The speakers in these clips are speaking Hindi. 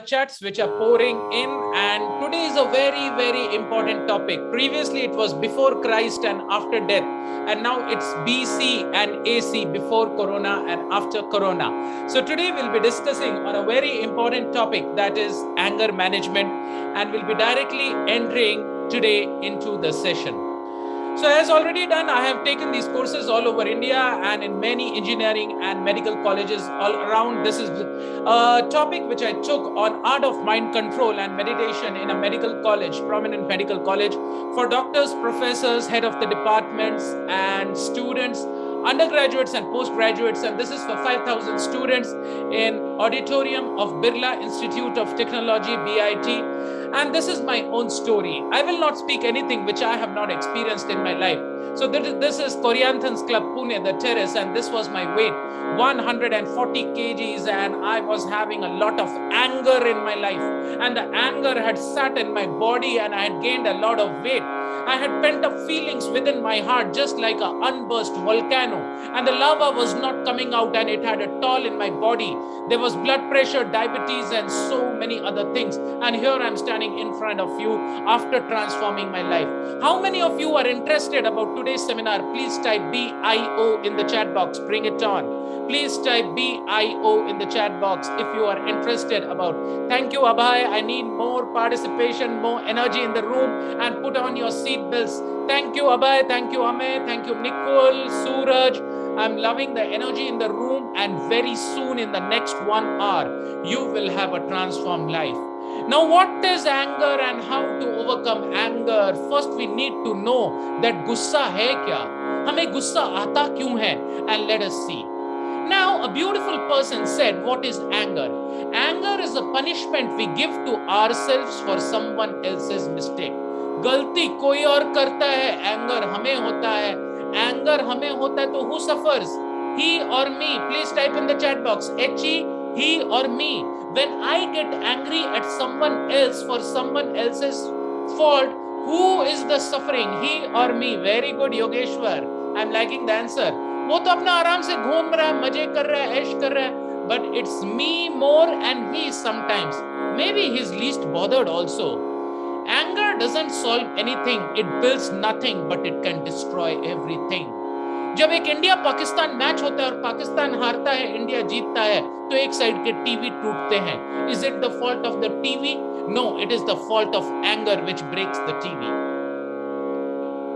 chats which are pouring in, and today is a very, very important topic. Previously, it was before Christ and after death, and now it's BC and AC, before Corona and after Corona. So, today we'll be discussing on a very important topic, that is anger management, and we'll be directly entering today into the session. So as already done, I have taken these courses all over India and in many engineering and medical colleges all around. This is a topic which I took on art of mind control and meditation in a medical college, prominent medical college, for doctors, professors, head of the departments and students, undergraduates and postgraduates, and this is for 5,000 students in auditorium of Birla Institute of Technology, BIT. And this is my own story. I will not speak anything which I have not experienced in my life. So this is Corianthans Club Pune, the terrace, and this was my weight, 140 kgs, and I was having a lot of anger in my life, and the anger had sat in my body and I had gained a lot of weight. I had pent up feelings within my heart, just like an unburst volcano, and the lava was not coming out, and it had a toll in my body. There was blood pressure, diabetes, and so many other things. And here I'm standing in front of you after transforming my life. How many of you are interested about today's seminar? Please type BIO in the chat box. Bring it on. Please type BIO in the chat box if you are interested about. Thank you, Abhay. I need more participation, more energy in the room, and put on your seat belts. Thank you, Abhay. Thank you, Amey. Thank you, Nicole, Suraj. I'm loving the energy in the room, and very soon in the next 1 hour, you will have a transformed life. Now, what is anger and how to overcome anger? First, we need to know that गुस्सा है क्या? हमें गुस्सा आता क्यों है? And let us see. Now, a beautiful person said, what is anger? Anger is a punishment we give to ourselves for someone else's mistake. गलती कोई और करता है, anger हमें होता है. Anger हमें होता है, तो who suffers? He or me? Please type in the chat box. He or me. When I get angry at someone else for someone else's fault, who is the suffering? He or me? Very good, Yogeshwar. I'm liking the answer. वो तो अपना आराम से घूम रहा है, मजे कर रहा है, ऐश कर रहा है. But it's me more and he sometimes. Maybe he's least bothered also. Anger doesn't solve anything. It builds nothing, but it can destroy everything. जब एक इंडिया पाकिस्तान मैच होता है और पाकिस्तान हारता है, इंडिया जीतता है, तो एक साइड के टीवी टूटते हैं. Is it the fault of the TV? No, it is the fault of anger which breaks the TV.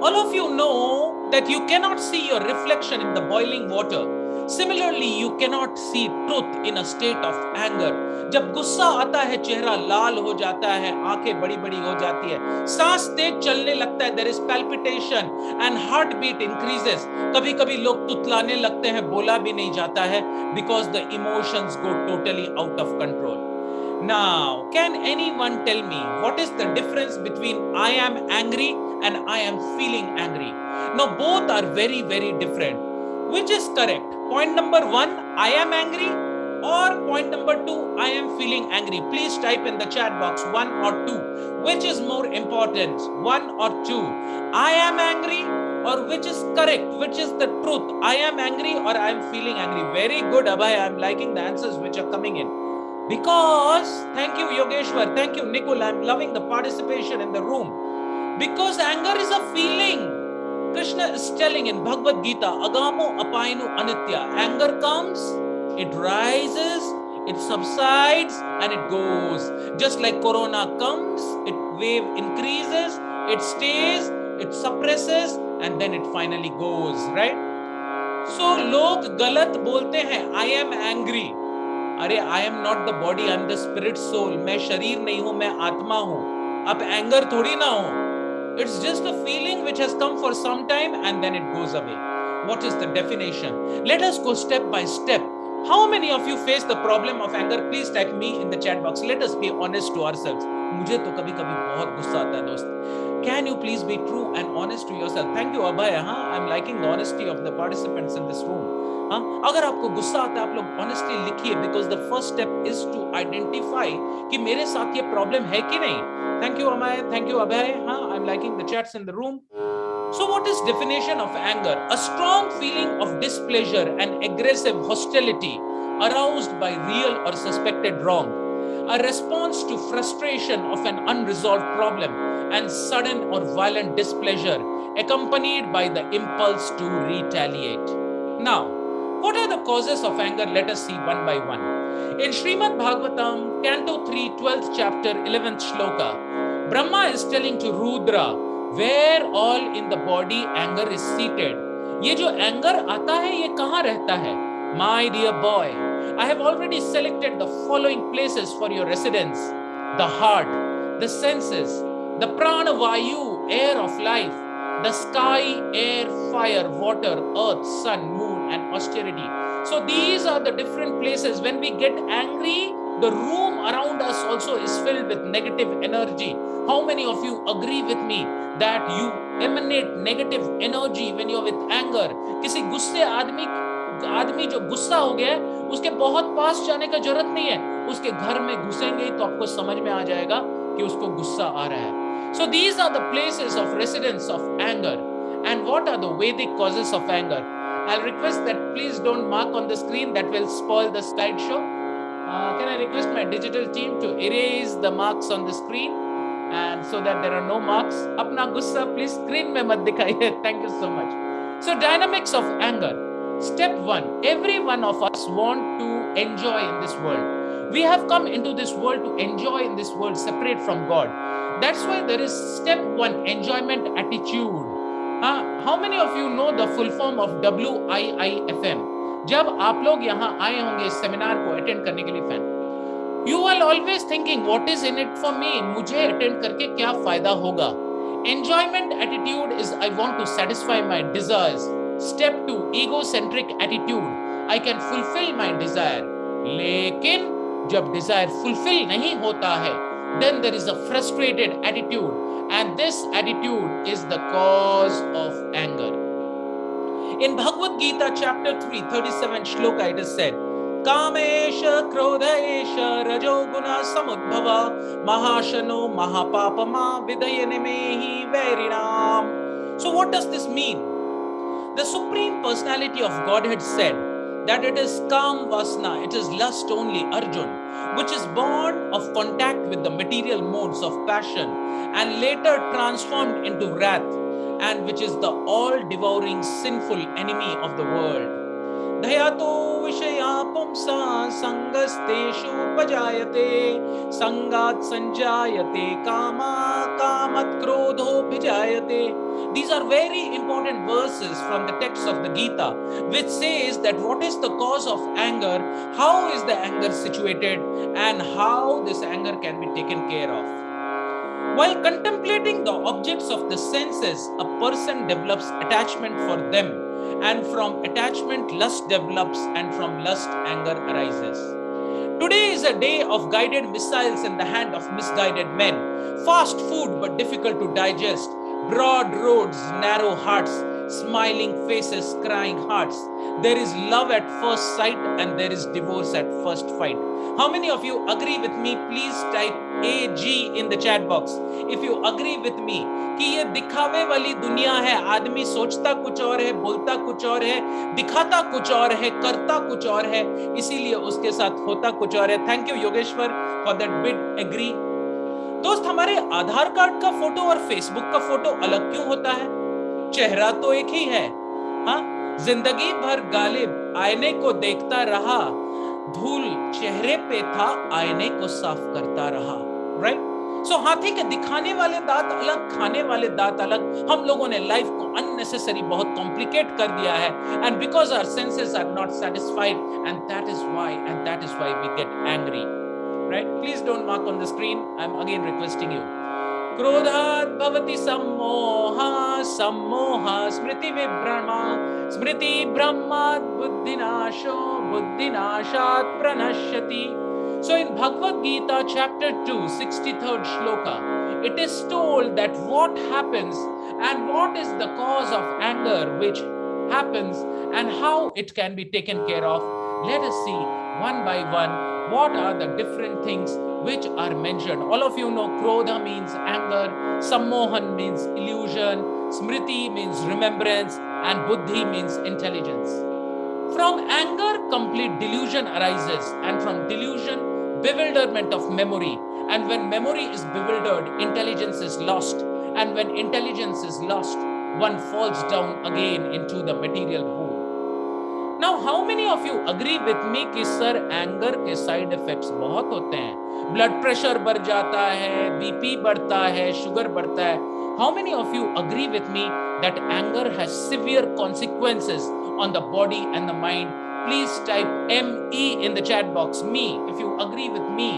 All of you know that you cannot see your reflection in the boiling water. Similarly, you cannot see truth in a state of anger. जब गुस्सा आता है, चेहरा लाल हो जाता है, आंखें बड़ी बड़ी हो जाती है, सांस तेज चलने लगता है, there is palpitation and heartbeat increases. कभी कभी लोग तुतलाने लगते हैं, बोला भी नहीं जाता है, because the emotions go totally out of control. Now, can anyone tell me what is the difference between I am angry and I am feeling angry? Now, both are very, very different. Which is correct? Point number 1, I am angry, or point number 2, I am feeling angry? Please type in the chat box 1 or 2. Which is more important, 1 or 2? I am angry, or which is correct? Which is the truth? I am angry or I am feeling angry? Very good, Abhay. I am liking the answers which are coming in. Because, thank you, Yogeshwar. Thank you, Nicole. I'm loving the participation in the room. Because anger is a feeling. Krishna is telling in Bhagavad Gita, Agamo apainu anitya. Anger comes, it rises, it subsides, and it goes. Just like Corona comes, it wave increases, it stays, it suppresses, and then it finally goes, right? So, लोग गलत बोलते हैं, I am angry. अरे I am not the body, I am the spirit soul. मैं शरीर नहीं हूं, मैं आत्मा हूं. अब एंगर थोड़ी ना हो. It's just a feeling which has come for some time and then it goes away. What is the definition? Let us go step by step. How many of you face the problem of anger? Please type me in the chat box. Let us be honest to ourselves. मुझे तो कभी-कभी बहुत गुस्सा आता है दोस्त. Can you please be true and honest to yourself? Thank you, Abhay. I'm liking the honesty of the participants in this room. अगर आपको गुस्सा आता है, आप लोग ऑनेस्टली लिखिए, because the first step is to identify कि मेरे साथ ये प्रॉब्लम है कि नहीं. Thank you Amay, thank you Abhay. I am liking the chats in the room. So what is definition of anger? A strong feeling of displeasure and aggressive hostility aroused by real or suspected wrong. a response to frustration of an unresolved problem and sudden or violent displeasure accompanied by the impulse to retaliate. Now, what are the causes of anger? Let us see one by one. In Srimad Bhagavatam, Canto 3, 12th chapter, 11th shloka, Brahma is telling to Rudra, where all in the body anger is seated. ये जो anger आता है, ये कहाँ रहता है? My dear boy, I have already selected the following places for your residence: the heart, the senses, the prana vayu, air of life, the sky, air, fire, water, earth, sun, moon, and austerity. So these are the different places. When we get angry, the room around us also is filled with negative energy. How many of you agree with me that you emanate negative energy when you're with anger? किसी गुस्से आदमी जो गुस्सा हो गया है, उसके बहुत पास जाने का जरूरत नहीं है. उसके घर में घुसेंगे तो आपको समझ में आ जाएगा कि उसको गुस्सा आ रहा है. So these are the places of residence of anger. And what are the Vedic causes of anger? I'll request that please don't mark on the screen, that will spoil the slideshow. Can I request my digital team to erase the marks on the screen and so that there are no marks? Apna gussa please screen mein mat dikhaiye. Thank you so much. So dynamics of anger. Step 1, every one of us want to enjoy in this world. We have come into this world to enjoy in this world separate from God. That's why there is step 1, enjoyment attitude. How many of you know the full form of WIIFM? जब आप लोग यहाँ आए होंगे इस सेमिनार को अटेंड करने के लिए fan, you are always thinking what is in it for me? मुझे अटेंड करके क्या फायदा होगा? Enjoyment attitude is I want to satisfy my desires. Step 2, egocentric attitude. I can fulfill my desire. लेकिन जब desire fulfill नहीं होता है, then there is a frustrated attitude, and this attitude is the cause of anger. In Bhagavad Gita chapter 3, 37 shloka, it is said, Kamesha krodhesha rajoguna samudbhava mahashano mahapapama vidayanemehi vairinam. So what does this mean? The Supreme Personality of Godhead said that it is Kam Vasna, it is lust only, Arjun, which is born of contact with the material modes of passion and later transformed into wrath, and which is the all-devouring sinful enemy of the world. Dhayato vishaya pumsa sangasteshu pajayate sangat sanjayate kama kamat krodho bhijayate. These are very important verses from the text of the Gita, which says that what is the cause of anger, how is the anger situated, and how this anger can be taken care of. While contemplating the objects of the senses, a person develops attachment for them, and from attachment lust develops, and from lust anger arises. Today is a day of guided missiles in the hand of misguided men, fast food but difficult to digest, broad roads, narrow hearts, smiling faces, crying hearts. There is love at first sight and there is divorce at first fight. How many of you agree with me? Please type AG in the chat box. If you agree with me कि ये दिखावे वाली दुनिया है, आदमी सोचता कुछ और है, बोलता कुछ और है, दिखाता कुछ और है, करता कुछ और है, इसीलिए उसके साथ होता कुछ और है. Thank you Yogeshwar for that big agree. दोस्त, हमारे आधार कार्ड का फोटो और फेसबुक का फोटो अलग क्यों होता है? चेहरा तो एक ही है. हाँ, जिंदगी भर गालिब आईने को देखता रहा, धूल चेहरे पे था, आईने को साफ करता रहा. राइट? सो हाथी के दिखाने वाले दांत अलग, खाने वाले दांत अलग. हम लोगों ने लाइफ को अननेसेसरी बहुत कॉम्प्लिकेट कर दिया है, and because our senses are not satisfied, and that is why we get angry. Right? Please don't mark on the screen. I'm again requesting you. Krodhat bhavati sammoha, sammoha smriti vibhrama, smriti brahmat buddhinasho, buddhinashat pranashyati. So in Bhagavad Gita chapter 2, 63rd shloka, it is told that what happens and what is the cause of anger which happens and how it can be taken care of. Let us see one by one what are the different things which are mentioned. All of you know Krodha means anger, Sammohan means illusion, Smriti means remembrance, and Buddhi means intelligence. From anger, complete delusion arises, and from delusion, bewilderment of memory. And when memory is bewildered, intelligence is lost. And when intelligence is lost, one falls down again into the material pool. Now, how many of you agree with me कि सर एंगर के साइड इफेक्ट्स बहुत होते हैं? ब्लड प्रेशर बढ़ जाता है, बीपी बढ़ता है, शुगर बढ़ता है. How many of you agree with me that anger has severe consequences on the body and the mind? Please type ME in the chat box, me, if you agree with me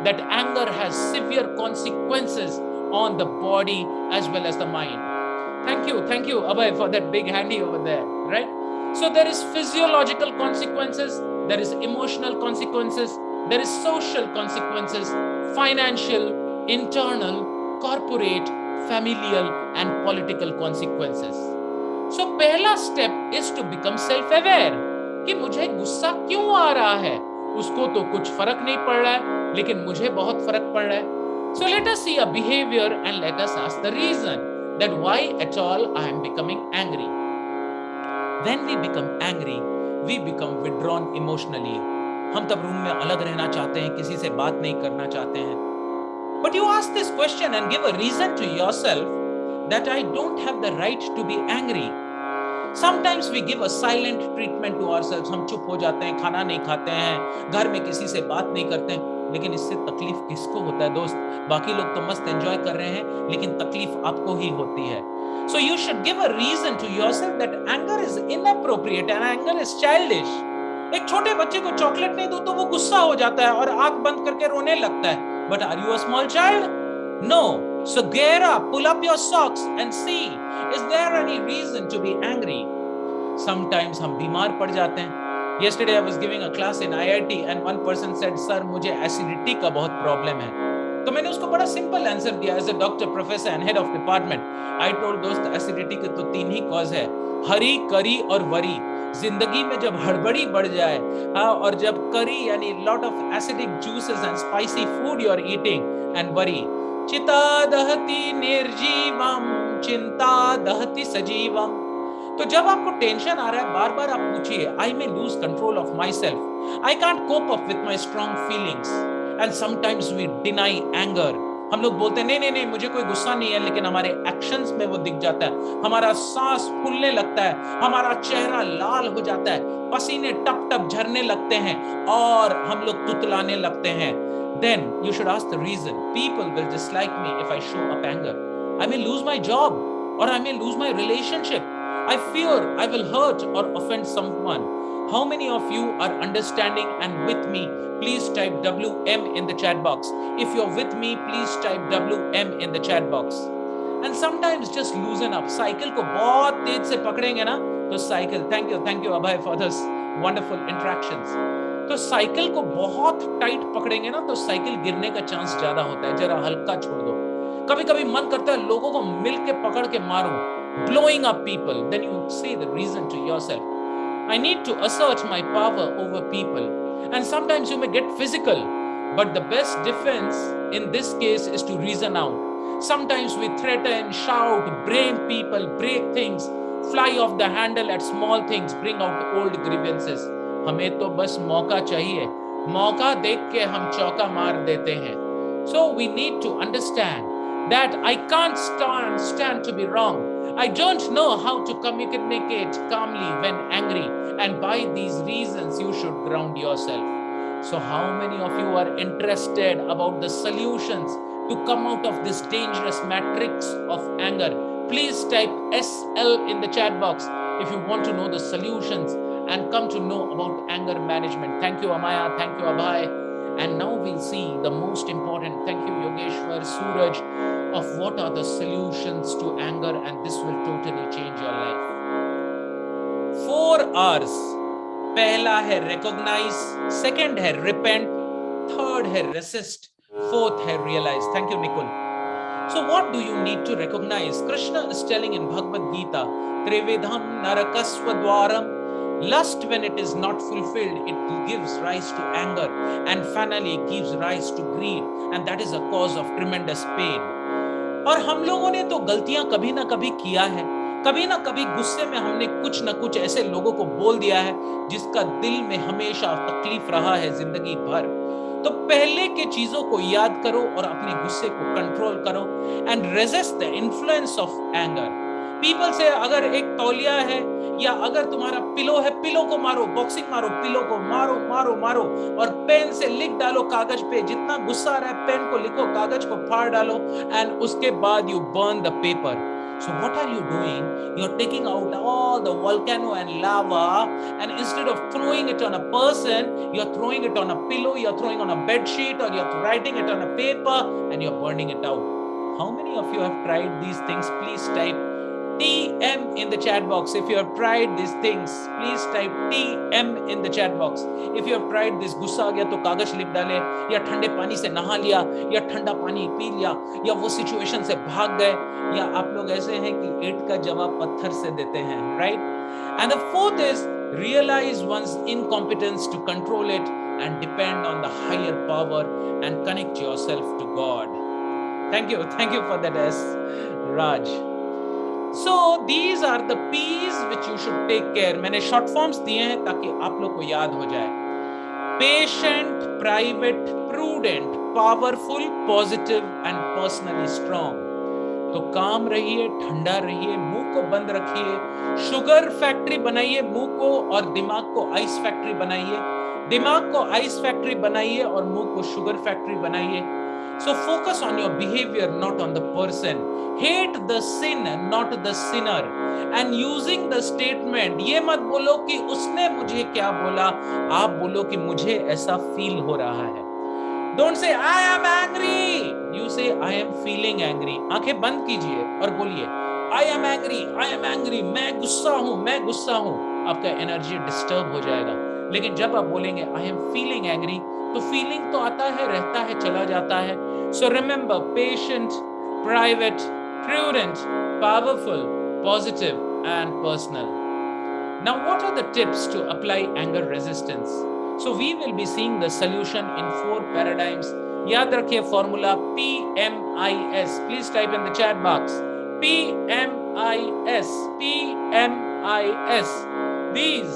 that anger has severe consequences on the body as well as the mind. Thank you, Abhay, for that big handy over there, right? So there is physiological consequences, there is emotional consequences, there is social consequences, financial, internal, corporate, familial and political consequences. So पहला step is to become self-aware कि मुझे गुस्सा क्यों आ रहा है. उसको तो कुछ फर्क नहीं पड़ रहा है, लेकिन मुझे बहुत फर्क पड़ रहा है. So let us see a behavior and let us ask the reason that why at all I am becoming angry. When we become angry, we become withdrawn emotionally. हम तब रूम में अलग रहना चाहते हैं, किसी से बात नहीं करना चाहते हैं. But you ask this question and give a reason to yourself that I don't have the right to be angry. Sometimes we give a silent treatment to ourselves. हम चुप हो जाते हैं, खाना नहीं खाते हैं, घर में किसी से बात नहीं करते हैं. लेकिन इससे तकलीफ किसको होता है दोस्त? बाकी लोग तो मस्त एंजॉय कर रहे हैं, लेकिन तकलीफ आपको ही होती है. So you should give a reason to yourself that anger is inappropriate and anger is childish. एक छोटे बच्चे को चॉकलेट नहीं दो तो वो गुस्सा हो जाता है और आंख बंद करके रोने लगता है. But are you a small child? No. So get up, pull up your socks and see, is there any reason to be angry? Sometimes हम बीमार पड़ जाते हैं. Yesterday I was giving a class in IIT and one person said, "Sir, मुझे acidity का बहुत प्रॉब्लम है." तो मैंने उसको बड़ा सिंपल आंसर दिया as a doctor, professor and head of department. I told दोस्त, एसिडिटी के तो 3 ही कॉज है, हरी, करी और वरी. जिंदगी में जब हड़बड़ी बढ़ जाए, हाँ, और जब करी यानी lot of acidic juices and spicy food you are eating and worry, चिता दहति निर्जीवम चिंता दहति सजीवम. तो जब आपको टेंशन आ रहा है, बार बार आप पूछिए, I may lose control of myself, I can't cope up with my strong feelings. And sometimes we deny anger. हम लोग बोलते हैं नहीं, मुझे कोई गुस्सा नहीं है, लेकिन हमारे एक्शंस में वो दिख जाता है. हमारा सांस फूलने लगता है, हमारा चेहरा लाल हो जाता है, पसीने टप टप झरने लगते हैं और हम लोग तुतलाने लगते हैं. Then you should ask the reason. People will dislike me if I show up anger. I may lose my job or I may lose my relationship. I fear I will hurt or offend someone. How many of you are understanding and with me? Please type WM in the chat box. If you're with me, please type WM in the chat box. And sometimes just loosen up. Cycle को बहुत तेज से पकड़ेंगे ना तो cycle, thank you Abhay for this wonderful interactions. तो साइकिल को बहुत टाइट पकड़ेंगे ना तो साइकिल गिरने का चांस ज्यादा होता है. जरा हल्का छोड़ दो. कभी कभी मन करता है लोगों को मिल के पकड़ के मारूं, blowing up people. Then you say the reason to yourself, I need to assert my power over people. And sometimes you may get physical, but the best defense in this case is to reason out. Sometimes we threaten, shout, blame people, break things, fly off the handle at small things, bring out old grievances. हमें तो बस मौका चाहिए, मौका देख के हम चौका मार देते हैं. So we need to understand that I can't stand to be wrong. I don't know how to communicate calmly when angry, and by these reasons you should ground yourself. So how many of you are interested about the solutions to come out of this dangerous matrix of anger? Please type SL in the chat box if you want to know the solutions and come to know about anger management. Thank you Amaya, thank you Abhay. And now we'll see the most important, thank you Yogeshwar, Suraj, of what are the solutions to anger, and this will totally change your life. 4 R's. पहला है recognize, second है repent, third है resist, fourth है realize. Thank you Nikul. So what do you need to recognize? Krishna is telling in Bhagavad Gita, Trividham narakasva dwaram. Lust, when it is not fulfilled, it gives rise to anger, and finally it gives rise to greed, and that is a cause of tremendous pain. और हम लोगों ने तो गलतियां कभी ना कभी किया है, कभी ना कभी गुस्से में हमने कुछ ना कुछ ऐसे लोगों को बोल दिया है जिसका दिल में हमेशा तकलीफ रहा है जिंदगी भर. तो पहले के चीजों को याद करो और अपने गुस्से को कंट्रोल करो and resist the influence of anger. People से अगर एक तौलिया है या अगर तुम्हारा पिलो है, पिलो को मारो, बॉक्सिंग मारो, पिलो को मारो मारो मारो और पेन से लिख डालो कागज पे, जितना गुस्सा आ रहा है पेन को लिखो, कागज को फाड़ डालो एंड उसके बाद you burn the paper. So what are you doing? You're taking out all the volcano and lava, and instead of throwing it on a person, you're throwing it on a pillow, you're throwing on a bed sheet, or you're writing it on a paper and you're burning it out. How many of you have tried these things? Please type TM in the chat box. If you have tried these things, please type TM in the chat box. If you have tried this, गुस्सा आ गया तो कागज लिख डाले, या ठंडे पानी से नहा लिया, या ठंडा पानी पी लिया, या वो सिचुएशन से भाग गए, या आप लोग ऐसे हैं कि ईंट का जवाब पत्थर से देते हैं, right? And the fourth is realize one's incompetence to control it and depend on the higher power and connect yourself to God. Thank you for that, S. Raj. So these are the P's which you should take care. मैंने short forms दिए हैं ताकि आप लोग को याद हो जाए। Patient, private, prudent, powerful, positive and personally strong. तो काम रहिए, ठंडा रहिए, मुंह को बंद रखिए, शुगर फैक्ट्री बनाइए मुंह को और दिमाग को आइस फैक्ट्री बनाइए, दिमाग को आइस फैक्ट्री बनाइए और मुंह को शुगर फैक्ट्री बनाइए। So focus on your behavior, not on the person. Hate the sin, not the sinner. And using the statement, ये मत बोलो कि उसने मुझे क्या बोला, आप बोलो कि मुझे ऐसा फील हो रहा है। Don't say I am angry. You say I am feeling angry. आंखें बंद कीजिए और बोलिए I am angry, I am angry. मैं गुस्सा हूँ, मैं गुस्सा हूँ। आपका एनर्जी डिस्टर्ब हो जाएगा। लेकिन जब आप बोलेंगे I am feeling angry, तो फीलिंग तो आता है, रहता है, चला जाता है। So remember, patient, private, prudent, powerful, positive, and personal. Now, what are the tips to apply anger resistance? So we will be seeing the solution in 4 paradigms. याद रखिए formula PMIS. Please type in the chat box. PMIS. PMIS. These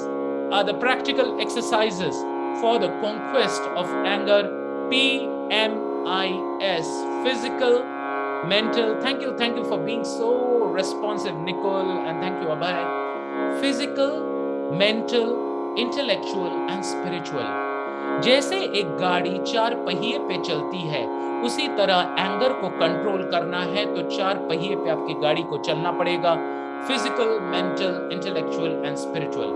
are the practical exercises for the conquest of anger. PMIS. Physical, mental. Thank you for being so responsive, Nicole, and thank you, Abhay. Physical, mental, intellectual and spiritual. जैसे एक गाड़ी 4 पहिए पे चलती है, उसी तरह एंगर को कंट्रोल करना है तो 4 पहिए पे आपकी गाड़ी को चलना पड़ेगा। Physical, mental, intellectual and spiritual.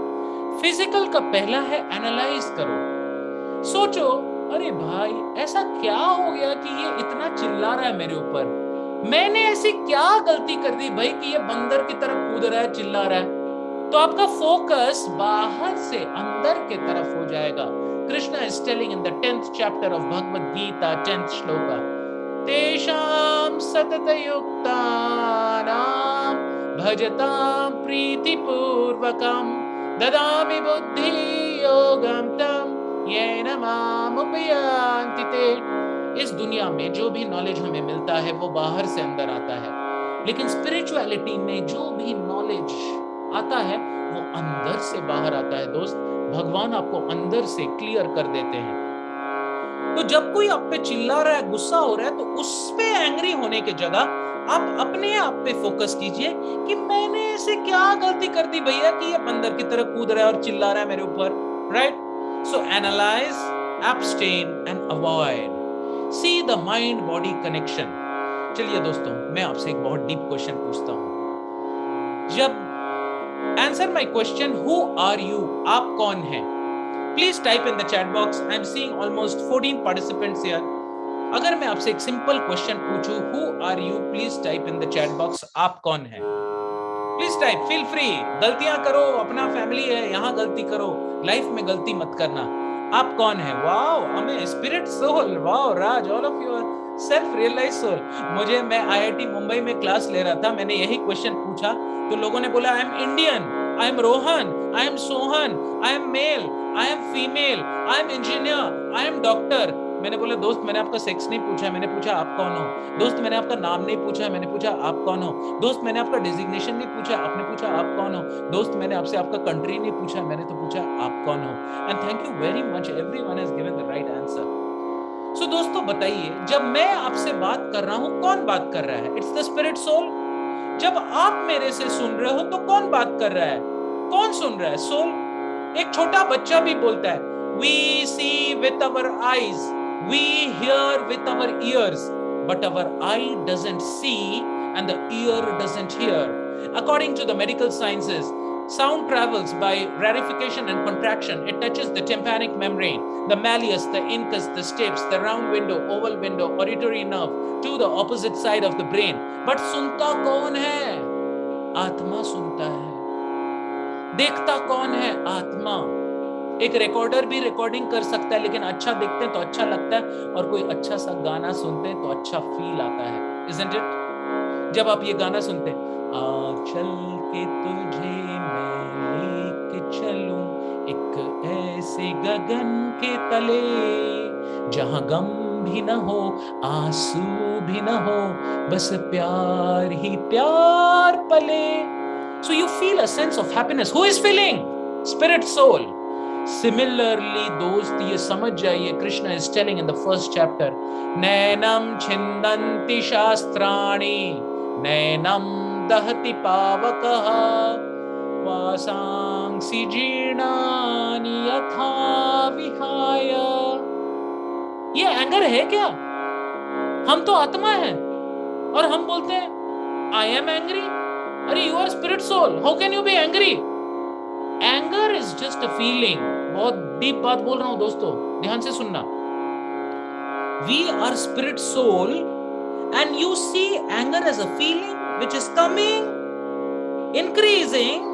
Physical का पहला है एनालाइज करो। सोचो, अरे भाई ऐसा क्या हो गया कि ये इतना चिल्ला रहा है मेरे ऊपर? मैंने ऐसी क्या गलती कर दी भाई कि ये बंदर की तरफ कूद रहा है, चिल्ला रहा है? तो आपका फोकस बाहर से अंदर के तरफ हो जाएगा। Krishna is telling in the 10th chapter of Bhagavad Gita, 10th shloka, तेषां सततयुक्तानां भजतां प्रीतिपूर्वकं ददामि बुद्धियोगं तं येन मामुपयान्ति ते। इस दुनिया में जो भी नॉलेज हमें मिलता है वो बाहर से अंदर आता है, लेकिन स्पिरिचुअलिटी में जो भी नॉलेज आता है वो अंदर से बाहर आता है। दोस्त, भगवान आपको अंदर से क्लियर कर देते हैं। तो जब कोई आप पे चिल्ला रहा है, गुस्सा हो रहा है, तो उस पे एंग्री होने की जगह आप अपने आप पे फोकस कीजिए कि मैंने ऐसे क्या गलती कर दी भैया कि ये बंदर की तरह कूद रहा है और चिल्ला रहा है मेरे ऊपर, right? So analyse, abstain and avoid. See the mind body connection. चलिए दोस्तों, मैं आपसे एक बहुत डीप क्वेश्चन पूछता हूं। जब Answer my question, who are you? आप कौन हैं? Please type in the chat box. I am seeing almost 14 participants here. अगर मैं आपसे एक सिंपल क्वेश्चन पूछूं, who are you? Please type in the chat box. आप कौन हैं? Please type. Feel free. गलतियां करो, अपना फैमिली है, यहाँ गलती करो, लाइफ में गलती मत करना। आप कौन हैं? वाओ, हमें spirit soul. Wow Raj, all of you self realize soul. मैं IIT मुंबई में क्लास ले रहा था, मैंने यही क्वेश्चन पूछा तो लोगों ने बोला I am Indian, I am Rohan, I am Sohan, I am male, I am female, I am engineer, I am doctor. मैंने बोला दोस्त, मैंने आपका सेक्स नहीं पूछा, मैंने पूछा आप कौन हो। दोस्त, मैंने आपका नाम नहीं पूछा, मैंने पूछा आप कौन हो। दोस्त, मैंने आपका डिजिग्नेशन नहीं पूछा, आपने पूछा आप कौन हो। दोस्त, मैंने आपसे आपका कंट्री नहीं पूछा, मैंने तो पूछा आप कौन हो। And thank you very much, everyone has given the right answer. So दोस्तों बताइए, जब मैं आपसे बात कर रहा हूं, कौन बात कर रहा है? It's the spirit soul. जब आप मेरे से सुन रहे हो तो कौन बात कर रहा है? कौन सुन रहा है? सोल। एक छोटा बच्चा भी बोलता है, we see with our eyes, we hear with our ears, but our eye doesn't see and the ear doesn't hear. According to the medical sciences, sound travels by rarefication and contraction. It touches the tympanic membrane, the malleus, the incus, the stapes, the round window, oval window, auditory nerve to the opposite side of the brain. But सुनता कौन है? आत्मा सुनता है। देखता कौन है? आत्मा। एक रिकॉर्डर भी रिकॉर्डिंग कर सकता है, लेकिन अच्छा देखते हैं तो अच्छा लगता है, और कोई अच्छा सा गाना सुनते हैं तो अच्छा फील आता है, isn't it? जब आप ये गाना सुनते हैं, आ चल के तुझे मैं लेके चलूं एक ऐसे गगन के तले, जहां गम भी न हो, आंसू भी न हो, बस प्यार ही प्यार पले. So you feel a sense of happiness. Who is feeling? Spirit soul. Similarly, दोस्त ये समझ जाइए, Krishna is telling in the first chapter, नैनम छिन्दन्ति शास्त्राणि, नैनम दहति पावकः, वासांसि जीर्णानि यथा विहाय. ये एंगर है क्या? हम तो आत्मा हैं और हम बोलते हैं आई एम एंग्री. अरे you are spirit soul, how can you be angry? Anger is just a feeling. बहुत डीप बात बोल रहा हूं दोस्तों, ध्यान से सुनना. We are spirit soul and you see anger as a feeling which is coming, increasing,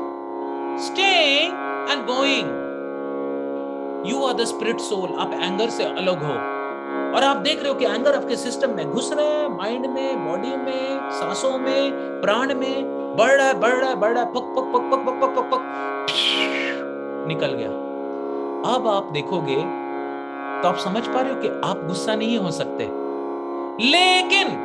staying and going. You are the spirit soul. आप एंगर से अलग हो और आप देख रहे हो कि एंगर आपके सिस्टम में घुस रहा है, माइंड में, बॉडी में, सांसों में, प्राण में, बढ़ रहा है, पक पक पक पक पक पक पक पक, निकल गया. अब आप देखोगे तो आप समझ पा रहे हो कि आप गुस्सा नहीं हो सकते. लेकिन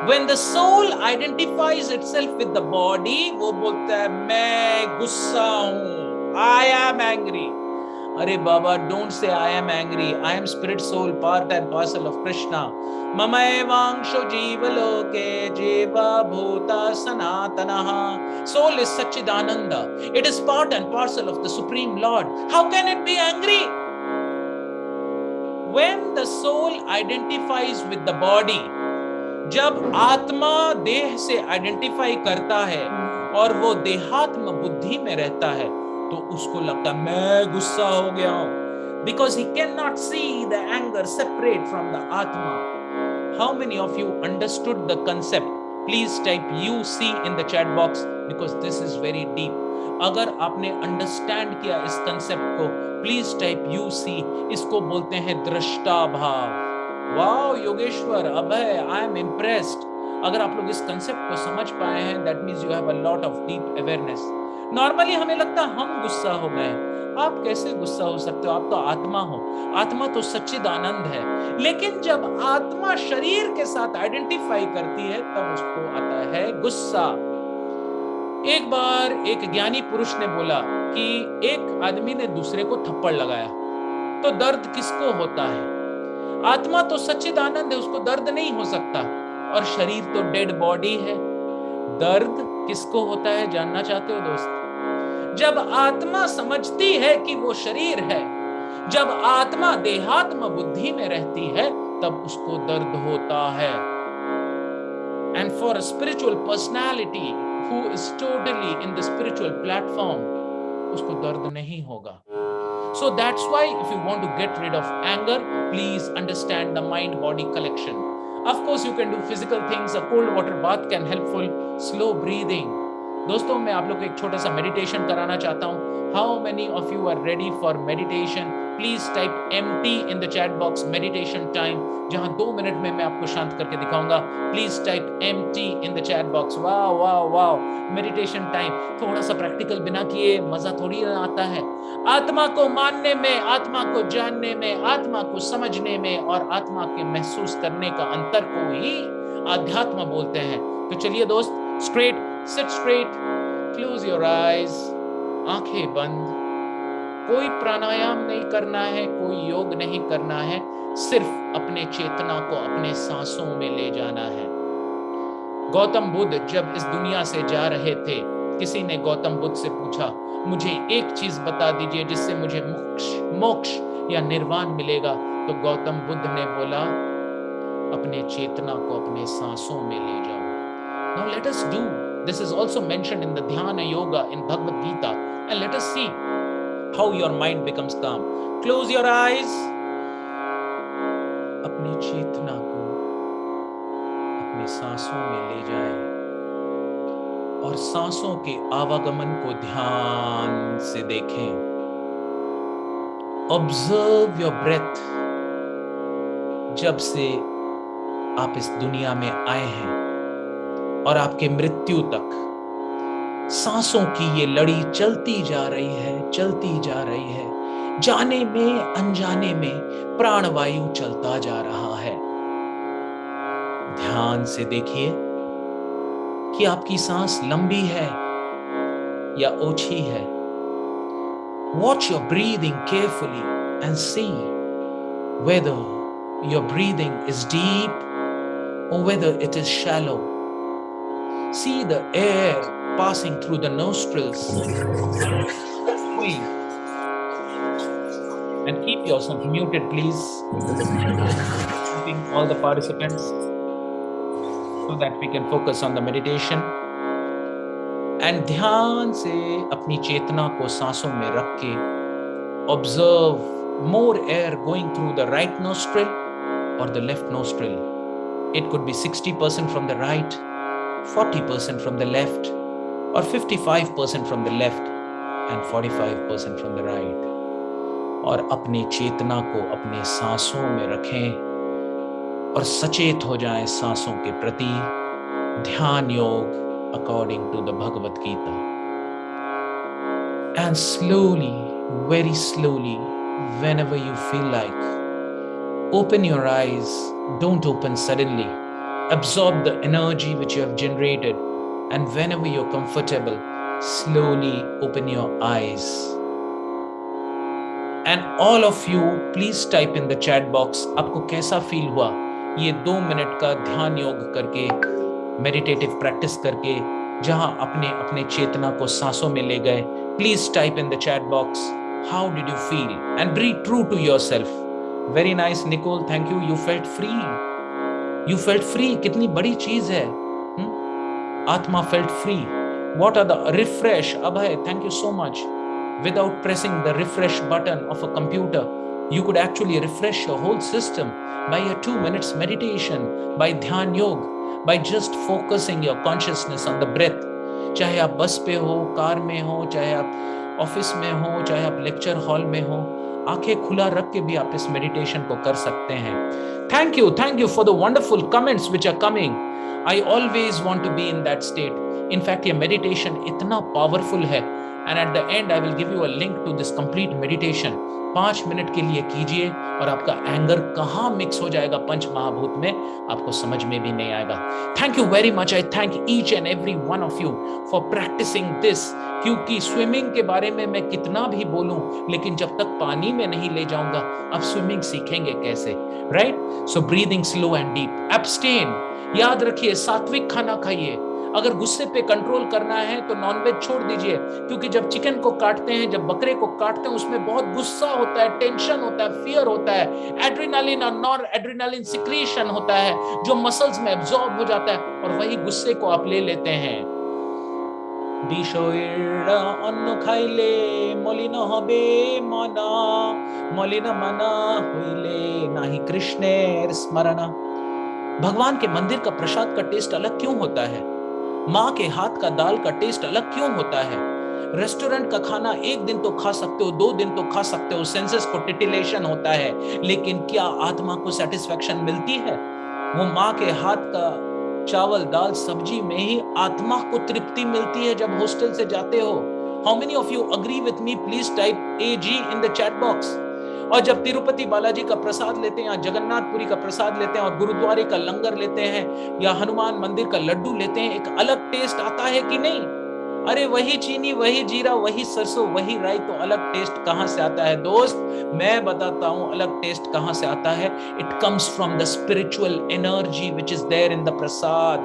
when the soul identifies itself with the body, वो बोलता है मैं गुस्सा हूं, I am angry. अरे बाबा, don't say I am angry. I am spirit soul, part and parcel of Krishna. ममैवांशो जीवलोके जीवा भूता सनातनः. Soul is Satchidananda. It is part and parcel of the Supreme Lord. How can it be angry? When the soul identifies with the body, जब आत्मा देह से आइडेंटिफाई करता है और वो देहात्म बुद्धि में रहता है, तो उसको लगता है मैं गुस्सा हो गया हूं, because he cannot see the anger separate from the atma. How many of you understood the concept? Please type UC in the chat box because this is very deep. अगर आपने अंडरस्टैंड किया इस कंसेप्ट को, प्लीज टाइप UC. इसको बोलते हैं दृष्टा भाव. Wow Yogeshwar, Abhay, I am impressed. अगर आप लोग इस कंसेप्ट को समझ पाए हैं, that means you have a lot of deep awareness. Normally हमें लगता है हम गुस्सा हो गए. आप कैसे गुस्सा हो सकते हो? आप तो आत्मा हो. आत्मा तो सच्चिदानंद है. लेकिन जब आत्मा शरीर के साथ आइडेंटिफाई करती है, तब उसको आता है गुस्सा. एक बार एक ज्ञानी पुरुष ने बोला कि एक आदमी ने दूसरे को थप्पड़ लगाया, तो दर्द किसको होता है? आत्मा तो सच्चिदानंद है, उसको दर्द नहीं हो सकता, और शरीर तो डेड बॉडी है. दर्द किसको होता है, जानना चाहते हो दोस्त? जब आत्मा समझती है कि वो शरीर है, जब आत्मा देहात्म बुद्धि में रहती है, तब उसको दर्द होता है. And for a spiritual personality who is totally in the spiritual platform, उसको दर्द नहीं होगा. So that's why if you want to get rid of anger, please understand the mind-body collection. Of course, you can do physical things. A cold water bath can helpful. Slow breathing. दोस्तों, मैं आप लोग को एक छोटा सा मेडिटेशन कराना चाहता हूँ. How many of you are ready for meditation? Please type MT in the chat box. Meditation time. जहाँ 2 मिनट में मैं आपको शांत करके दिखाऊंगा. Please type MT in the chat box. Wow, wow, wow. Meditation time. थोड़ा सा प्रैक्टिकल बिना किए मजा थोड़ी आता है. आत्मा को मानने में, आत्मा को जानने में, आत्मा को समझने में और आत्मा के महसूस करने का अंतर को ही आध्यात्म बोलते हैं. तो चलिए दोस्त, straight, seat straight, close your eyes, आंखें बंद. कोई प्राणायाम नहीं करना है, कोई योग नहीं करना है, सिर्फ अपने चेतना को अपने सांसों में ले जाना है। गौतम बुद्ध जब इस दुनिया से जा रहे थे, किसी ने गौतम बुद्ध से पूछा, मुझे एक चीज बता दीजिए जिससे मुझे मोक्ष या निर्वाण मिलेगा। तो गौतम बुद्ध ने बोला, अपने चेतना को अपने सांसों में ले जाओ। Now let us do. This is also mentioned in the Dhyana Yoga in Bhagavad Gita. And let us see how your mind becomes calm. Close your eyes. अपनी चेतना को अपने सांसों में ले जाए और सांसों के आवागमन को ध्यान से देखें। Observe your breath. जब से आप इस दुनिया में आए हैं और आपके मृत्यु तक सांसों की ये लड़ी चलती जा रही है, चलती जा रही है। जाने में अनजाने में प्राणवायु चलता जा रहा है। ध्यान से देखिए कि आपकी सांस लंबी है या ओछी है। Watch your breathing carefully and see whether your breathing is deep or whether it is shallow. See the air passing through the nostrils. And keep yourself muted, please. All the participants so that we can focus on the meditation. And ध्यान से अपनी चेतना को सांसों में रख के observe more air going through the right nostril or the left nostril. It could be 60% from the right, 40% from the left, or 55% from the left and 45% from the right. और अपनी चेतना को अपने सांसों में रखें और सचेत हो जाएं सांसों के प्रति। ध्यान योग according to the Bhagavad Gita. And slowly, very slowly, whenever you feel like, open your eyes. Don't open suddenly. Absorb the energy which you have generated, and whenever you're comfortable, slowly open your eyes. And all of you, please type in the chat box, आपको कैसा फील हुआ ये 2 मिनट का ध्यान योग करके, मेडिटेटिव प्रैक्टिस करके, जहां अपने अपने चेतना को सांसों में ले गए। Please type in the chat box, how did you feel, and be true to yourself. Very nice Nicole, thank you. You felt free, you felt free. कितनी बड़ी चीज है। आत्मा felt free. What are the refresh. Abhay, thank you so much. Without pressing the refresh button of a computer, you could actually refresh your whole system by a 2 minutes meditation, by dhyan yoga, by just focusing your consciousness on the breath. चाहे आप बस पे हो, कार में हो, चाहे आप ऑफिस में हो, चाहे आप लेक्चर हॉल में हो, आंखें खुला रख के भी आप इस मेडिटेशन को कर सकते हैं। Thank you for the wonderful comments which are coming. I always want to be in that state. In fact ये मेडिटेशन इतना पावरफुल है, and at the end I will give you a link to this complete meditation. 5 minute के लिए कीजिए और आपका एंगर कहां मिक्स हो जाएगा पंच महाभूत में, आपको समझ में भी नहीं आएगा। Thank you very much. I thank each and every one of you for practicing this. क्योंकि स्विमिंग के बारे में मैं कितना भी बोलूं, लेकिन जब तक पानी में नहीं ले जाऊंगा, आप स्विमिंग सीखेंगे कैसे, right? So breathing slow and deep, abstain. याद रखिए, सात्विक खाना खाइए। अगर गुस्से पे कंट्रोल करना है तो नॉनवेज छोड़ दीजिए, क्योंकि जब चिकन को काटते हैं, जब बकरे को काटते हैं, उसमें बहुत गुस्सा होता है, टेंशन होता है, फियर होता है, एड्रेनालिन और नॉन एड्रेनालिन सिक्रीशन होता है जो मसल्स में एब्जॉर्ब हो जाता है, और वही गुस्से को आप ले लेते हैं। বিষয়ের অন্ন খাইলে মলিন হবে মন, মলিন মন হইলে নাহি कृष्णेर स्मरण। भगवान के मंदिर का प्रसाद का टेस्ट अलग क्यों होता है? माँ के हाथ का दाल का टेस्ट अलग क्यों होता है? रेस्टोरेंट का खाना एक दिन तो खा सकते हो, 2 दिन तो खा सकते हो, सेंसेस को टिटिलेशन होता है, लेकिन क्या आत्मा को सेटिस्फैक्शन मिलती है? वो माँ के हाथ का चावल दाल सब्जी में ही आत्मा को तृप्ति मिलती है जब हॉस्टल से जाते हो। How many of you agree with me? Please type AG in the chat box. और जब तिरुपति बालाजी का प्रसाद लेते हैं, या जगन्नाथपुरी का प्रसाद लेते हैं, और गुरुद्वारे का लंगर लेते हैं, या हनुमान मंदिर का लड्डू लेते हैं, एक अलग टेस्ट आता है कि नहीं? अरे वही चीनी, वही जीरा, वही सरसों, वही राई, तो अलग टेस्ट कहां से आता है दोस्त? मैं बताता हूं अलग टेस्ट कहां से आता है। It comes from the spiritual energy which is there in the prasad.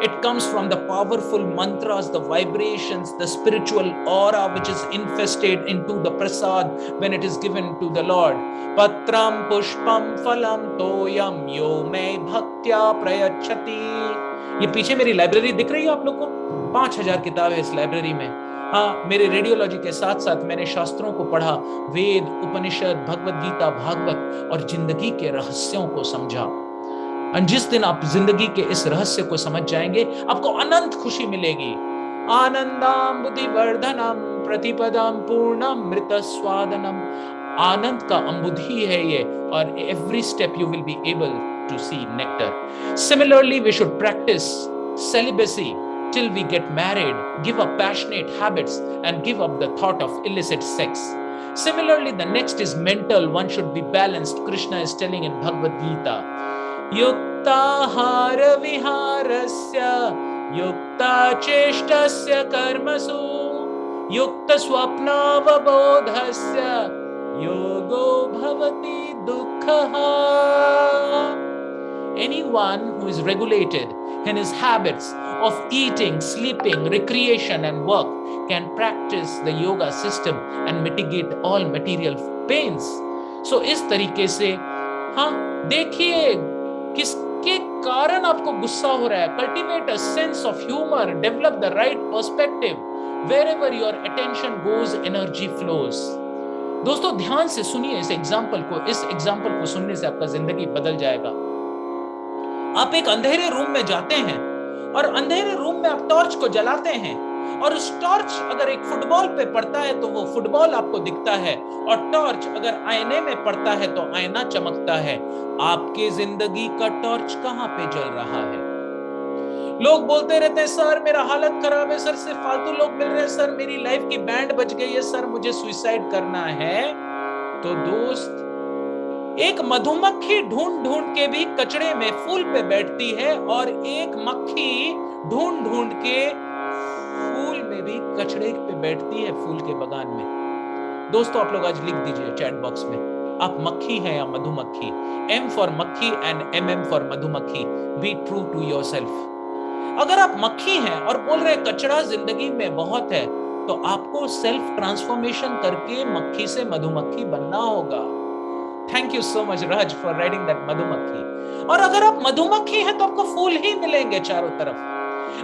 It comes from the powerful mantras, the vibrations, the spiritual aura which is infested into the prasad when it is given to the Lord. Patram pushpam phalam toyam yo me bhaktya prayachati. ये पीछे मेरी लाइब्रेरी दिख रही है आप लोग को? 5000 किताबें इस लाइब्रेरी में. हाँ, मेरे रेडियोलॉजी के साथ साथ मैंने शास्त्रों को पढ़ा, वेद, उपनिषद, भगवत गीता, भागवत और जिंदगी के रहस्यों को समझा. और जिस दिन आप जिंदगी के इस रहस्य को समझ जाएंगे, आपको अनंत खुशी मिलेगी. आनंदम बुद्धिवर्धनम प्रतिपदम पूर्णम मृत स्वादनम. आनंद का अम्बुधि है ये, और every step you will be able to see nectar. Similarly we should practice celibacy till we get married, give up passionate habits and give up the thought of illicit sex. Similarly, the next is mental. One should be balanced. Krishna is telling in Bhagavad Gita, युक्ताहार विहारस्य युक्ताचेष्टस्य कर्मसु युक्तस्वप्नावबोधस्य योगो भवति दुःखः. Anyone who is regulated in his habits of eating, sleeping, recreation and work can practice the yoga system and mitigate all material pains. So इस तरीके से हाँ देखिए किसके कारण आपको गुस्सा हो रहा है. Cultivate a sense of humour, develop the right perspective. Wherever your attention goes, energy flows. दोस्तों ध्यान से सुनिए इस एग्जांपल को. इस एग्जांपल को सुनने से आपका जिंदगी बदल जाएगा. आप एक अंधेरे रूम में जाते हैं और अंधेरे रूम में आप टॉर्च को जलाते हैं, और उस टॉर्च अगर एक फुटबॉल पे पड़ता है तो वो फुटबॉल आपको दिखता है, और टॉर्च अगर आईने में पड़ता है तो आईना चमकता है. आपकी जिंदगी का टॉर्च कहां पे जल रहा है? लोग बोलते रहते हैं सर मेरा हालत खराब है, सर से फालतू लोग मिल रहे हैं, सर मेरी लाइफ की बैंड बज गई है, सर मुझे सुसाइड करना है. तो दोस्त, एक मधुमक्खी ढूंढ ढूंढ के भी कचड़े में फूल पे बैठती है, और एक मक्खी ढूंढ ढूंढ के फूल में भी कचड़े पे बैठती है, फूल के बगान में. दोस्तों आप लोग आज लिख दीजिए चैट बॉक्स में, आप मक्खी हैं या मधुमक्खी? M फॉर मक्खी एंड MM फॉर मधुमक्खी. Be true to yourself. अगर आप मक्खी हैं और बोल रहे कचरा जिंदगी में बहुत है, तो आपको सेल्फ ट्रांसफॉर्मेशन करके मक्खी से मधुमक्खी बनना होगा. Thank you so much Raj for riding that मधुमक्खी. और अगर आप मधुमक्खी हैं तो आपको फूल ही मिलेंगे चारों तरफ.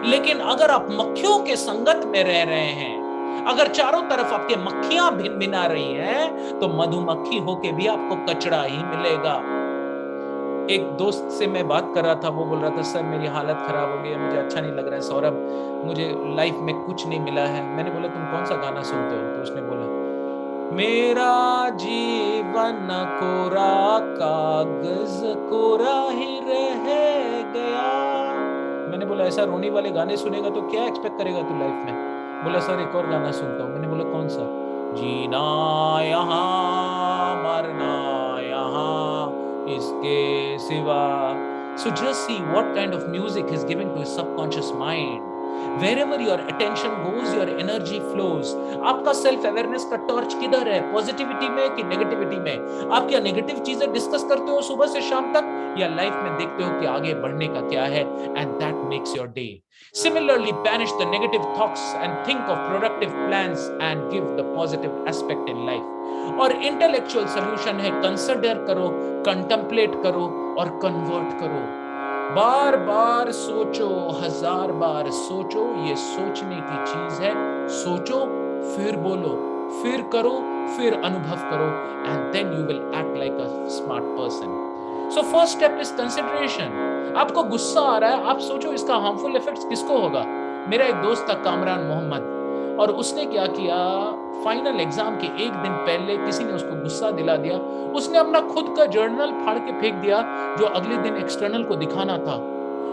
लेकिन अगर आप मक्खियों के संगत में रह रहे हैं, अगर चारों तरफ आपके मक्खियां भिनभिना रही हैं, तो मधुमक्खी होके भी आपको कचरा ही मिलेगा. एक दोस्त से मैं बात कर रहा था, वो बोल रहा था सर मेरी हालत खराब हो गई है, मुझे अच्छा नहीं लग रहा है सौरभ, मुझे लाइफ में कुछ नहीं मिला है. मैंने बोला तुम कौन सा गाना सुनते हो? तो उसने बोला मेरा जीवन कोरा कागज कोरा ही रह गया. मैंने बोला ऐसा रोने वाले गाने सुनेगा तो क्या एक्सपेक्ट करेगा तू लाइफ में? बोला सर एक और गाना सुनता हूँ. मैंने बोला कौन सा? जीना यहाँ मरना यहाँ इसके सिवा. So just see what kind of music is giving to his subconscious mind. Wherever your attention goes, your energy flows. आपका सेल्फ अवेयरनेस का टॉर्च किधर है? पॉजिटिविटी में कि नेगेटिविटी में? आप क्या नेगेटिव चीजें डिस्कस करते हो सुबह से शाम तक, या लाइफ में देखते हो कि आगे बढ़ने का क्या है? And that makes your day. Similarly, banish the negative thoughts and think of productive plans and give the positive aspect in life. और इंटेलेक्चुअल सोल्यूशन है कंसिडर करो, कंटेम्पलेट करो और कन्वर्ट करो. बार बार सोचो, 1000 बार सोचो. ये सोचने की चीज है. सोचो, फिर बोलो, फिर करो, फिर अनुभव करो, and then you will act like a smart person. So first step is consideration. आपको गुस्सा आ रहा है, आप सोचो इसका हार्मफुल इफेक्ट्स किसको होगा. मेरा एक दोस्त था कामरान मोहम्मद, और उसने क्या किया, फाइनल एग्जाम के एक दिन पहले किसी ने उसको गुस्सा दिला दिया. उसने अपना खुद का जर्नल फाड़ के फेंक दिया जो अगले दिन एक्सटर्नल को दिखाना था,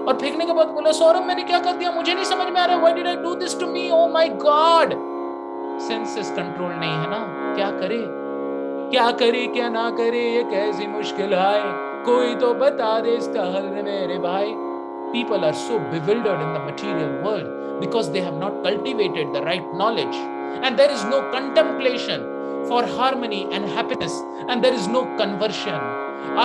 और फेंकने के बाद बोला सौरभ मैंने क्या कर दिया, मुझे नहीं समझ में आ रहा. Why did I do this to me? Oh my God. Senses control नहीं है ना. क्या करे, क्या करे क्या ना करे, ये कैसी मुश्किल है, कोई तो बता दे इसका हल मेरे भाई. People are so bewildered in the material world because they have not cultivated the right knowledge. And there is no contemplation for harmony and happiness. And there is no conversion.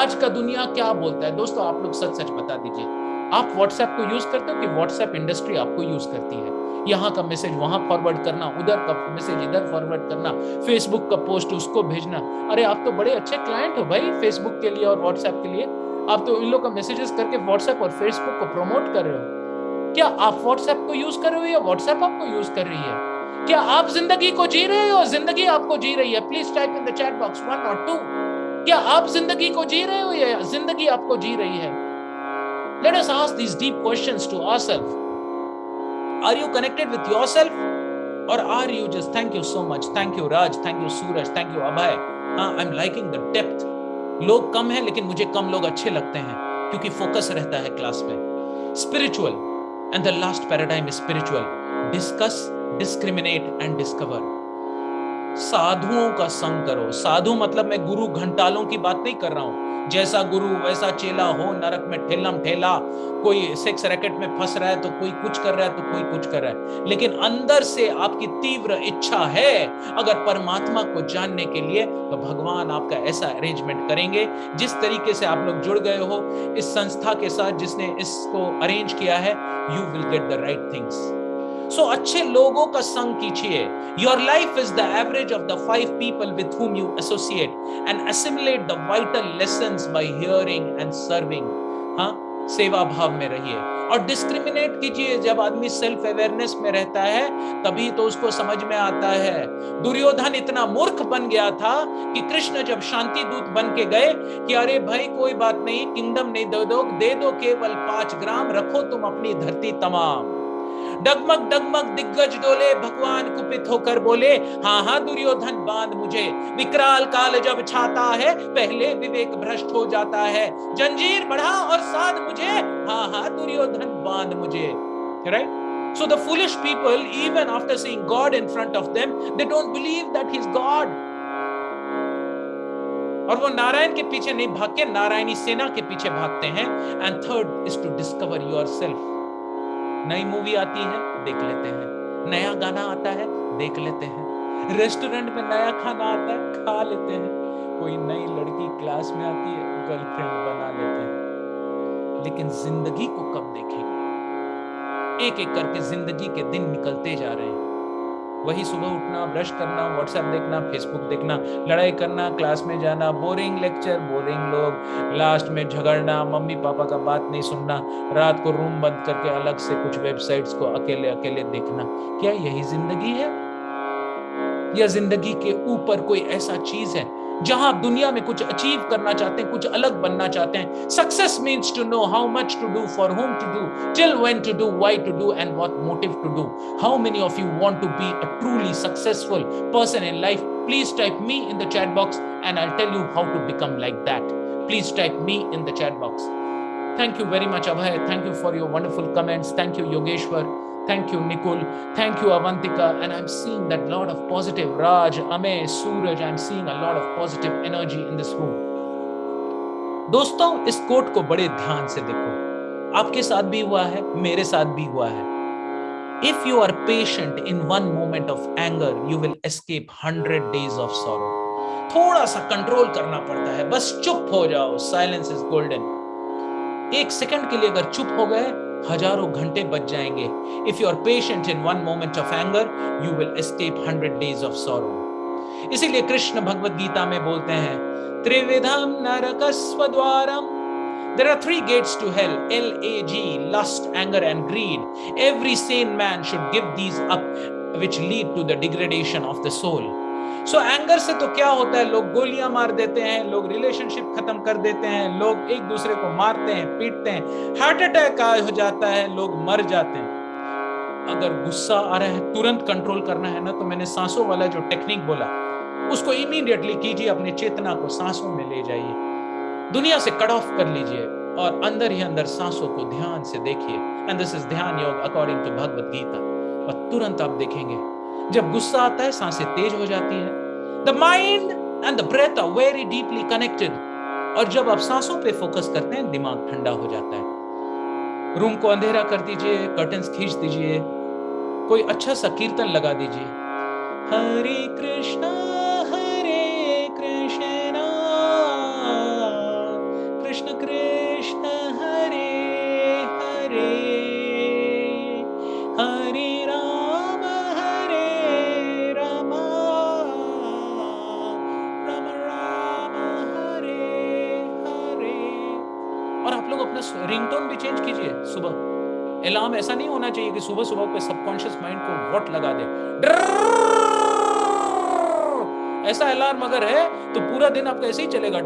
आज का दुनिया क्या बोलता है दोस्तों, आप लोग सच सच बता दीजिए। आप व्हाट्सएप को यूज करते हो कि व्हाट्सएप इंडस्ट्री आपको यूज करती है? यहाँ का मैसेज वहां फॉरवर्ड करना, उधर का मैसेज इधर फॉरवर्ड करना, फेसबुक का पोस्ट उसको भेजना। अरे आप तो बड़े अच्छे क्लाइंट हो भाई फेसबुक के लिए और व्हाट्सएप के लिए। आप तो इन लोग का मैसेजेस करके व्हाट्सएप और फेसबुक को प्रमोट कर रहे हो। क्या आप व्हाट्सएप को यूज कर रहे हो या व्हाट्सएप आपको यूज कर रही है? क्या आप जिंदगी को जी रहे हो, जिंदगी आपको जी रही है? Please type in the chat box 1 और 2। क्या आप जिंदगी को जी रहे हो या जिंदगी आपको जी रही है? Let us ask these deep questions to ourselves. Are you connected with yourself or are you just, thank you so much, thank you Raj, thank you Suraj, thank you Abhay. I'm liking the depth. लोग कम हैं लेकिन मुझे कम लोग अच्छे लगते हैं क्योंकि फोकस रहता है क्लास में। Spiritual and the last paradigm is spiritual. Discuss, discriminate and discover. साधुओं का संग करो। साधु मतलब मैं गुरु घंटालों की बात नहीं कर रहा हूं। जैसा गुरु वैसा चेला हो, नरक में ठेलम ठेला। कोई सेक्स रैकेट में फंस रहा है तो कोई कुछ कर रहा है तो कोई कुछ कर रहा है, लेकिन अंदर से आपकी तीव्र इच्छा है अगर परमात्मा को जानने के लिए, तो भगवान आपका ऐसा अरेंजमेंट करेंगे। जिस तरीके से आप लोग जुड़ गए हो इस संस्था के साथ जिसने इसको अरेंज किया है, you will get the right things. So अच्छे लोगों का संग कीजिए। Your life is the average of the 5 people with whom you associate and assimilate the vital lessons by hearing and serving. हाँ, सेवा भाव में रहिए और डिस्क्रिमिनेट कीजिए। जब आदमी सेल्फ अवेयरनेस में रहता है तभी तो उसको समझ में आता है। दुर्योधन इतना मूर्ख बन गया था कि कृष्ण जब शांति दूत बन के गए कि अरे भाई कोई बात नहीं, किंगडम नहीं दे दो केवल 5 ग्राम, रखो तुम अपनी धरती तमाम। डगमग डगमग दिग्गज डोले, भगवान कुपित होकर बोले, हाँ हाँ दुर्योधन बांध मुझे। विकराल काल जब छाता है पहले विवेक भ्रष्ट हो जाता है। जंजीर बढ़ा और साध मुझे, हाँ हाँ दुर्योधन बांध मुझे। Right? So the foolish people, even after seeing God in front of them, they don't believe that He's God. और वो नारायण के पीछे नहीं भाग के नारायणी सेना के पीछे भागते हैं। And third is to discover yourself. नई मूवी आती है देख लेते हैं, नया गाना आता है देख लेते हैं, रेस्टोरेंट में नया खाना आता है खा लेते हैं, कोई नई लड़की क्लास में आती है गर्लफ्रेंड बना लेते हैं। लेकिन जिंदगी को कब देखेंगे? एक एक करके जिंदगी के दिन निकलते जा रहे हैं। वही सुबह उठना, ब्रश करना, व्हाट्सएप देखना, फेसबुक देखना, लड़ाई करना, क्लास में जाना, बोरिंग लेक्चर, बोरिंग लोग, लास्ट में झगड़ना, मम्मी पापा का बात नहीं सुनना, रात को रूम बंद करके अलग से कुछ वेबसाइट्स को अकेले अकेले देखना। क्या यही जिंदगी है? या जिंदगी के ऊपर कोई ऐसा चीज है जहां आप दुनिया में कुछ अचीव करना चाहते हैं, कुछ अलग बनना चाहते हैं? Success means to know how much to do, for whom to do, till when to do, why to do and what motive to do. How many of you want to be a truly successful person in life? Please type me in the chat box and I'll tell you how to become like that. Please type me in the chat box. Thank you very much Abhay, thank you for your wonderful comments. Thank you Yogeshwar, thank you Nikul, thank you Avantika, and I'm seeing that lot of positive. Raj, Amey, Suraj, I'm seeing a lot of positive energy in this room. दोस्तों इस कोट को बड़े ध्यान से देखो। आपके साथ भी हुआ है, मेरे साथ भी हुआ है। If you are patient in one moment of anger, you will escape 100 days of sorrow. थोड़ा सा कंट्रोल करना पड़ता है, बस चुप हो जाओ। Silence is golden. एक सेकंड के लिए अगर चुप हो गए हजारों घंटे बच जाएंगे। If you are patient in one moment of anger, you will escape 100 days of sorrow. इसीलिए कृष्ण भगवत गीता में बोलते हैं, त्रिविधम नरकस्व Dwaram. There are 3 gates to hell, LAG, lust, anger and greed. Every sane man should give these up, which lead to the degradation of the soul. So anger से तो क्या होता है, लोग गोलियां मार देते हैं, लोग रिलेशनशिप खत्म कर देते हैं, लोग एक दूसरे को मारते हैं, पीटते हैं, हार्ट अटैक हो जाता है, लोग मर जाते हैं। अगर गुस्सा आ रहा है तुरंत कंट्रोल करना है ना, तो मैंने सांसों वाला जो टेक्निक बोला उसको इमीडिएटली कीजिए। अपनी चेतना को सांसों में ले जाइए, दुनिया से कट ऑफ कर लीजिए और अंदर ही अंदर सांसों को ध्यान से देखिए। एंड दिस इज ध्यान योग अकॉर्डिंग टू भगवत गीता। और तुरंत आप देखेंगे जब गुस्सा आता है सांसें तेज हो जाती है। The mind and the breath are very deeply connected. और जब आप सांसों पे फोकस करते हैं दिमाग ठंडा हो जाता है। रूम को अंधेरा कर दीजिए, कर्टन्स खींच दीजिए, कोई अच्छा सा कीर्तन लगा दीजिए, हरे कृष्णा कृष्ण कृष्ण हरे हरे, हरे राम राम राम हरे हरे। और आप लोग अपना रिंगटोन भी चेंज कीजिए। सुबह अलार्म ऐसा नहीं होना चाहिए कि सुबह सुबह पे सबकॉन्शियस माइंड को वॉट लगा दे, ऐसा अलार्म अगर है तो पूरा दिन आपका ऐसे ही चलेगा।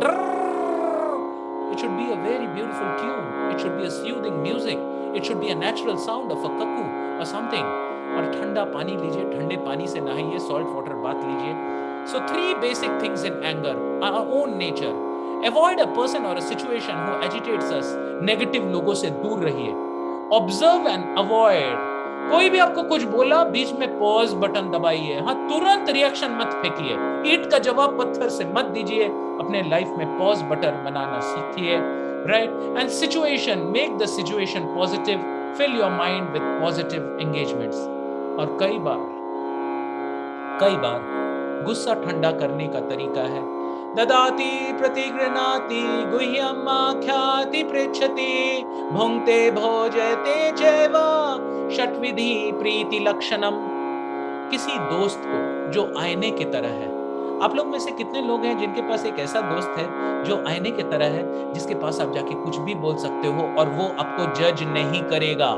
It should be a very beautiful tune. It should be a soothing music. It should be a natural sound of a cuckoo or something. और ठंडा पानी लीजिए, ठंडे पानी से नहाइए, सॉल्ट वाटर बाथ लीजिए। So 3 basic things in anger, our own nature. Avoid a person or a situation who agitates us. Negative लोगों से दूर रहिए। Observe and avoid. कोई भी आपको कुछ बोला, बीच में पॉज बटन दबाइए। हाँ, तुरंत रिएक्शन मत फेंकिए। ईंट का जवाब पत्थर से मत दीजिए। अपने लाइफ में पॉज बटन बनाना सीखिए, right? And situation, make the situation positive, fill your mind with positive engagements. और कई बार गुस्सा ठंडा करने का तरीका है, ददाति प्रतिगृह्णाति गुह्यम् आख्याति पृच्छति भुंक्ते भोजते चैव षट्विधि प्रीति लक्षणम। किसी दोस्त को जो आईने की तरह है, आप लोग में से कितने लोग हैं जिनके पास एक ऐसा दोस्त है जो आईने की तरह है, जिसके पास आप जाके कुछ भी बोल सकते हो और वो आपको जज नहीं करेगा?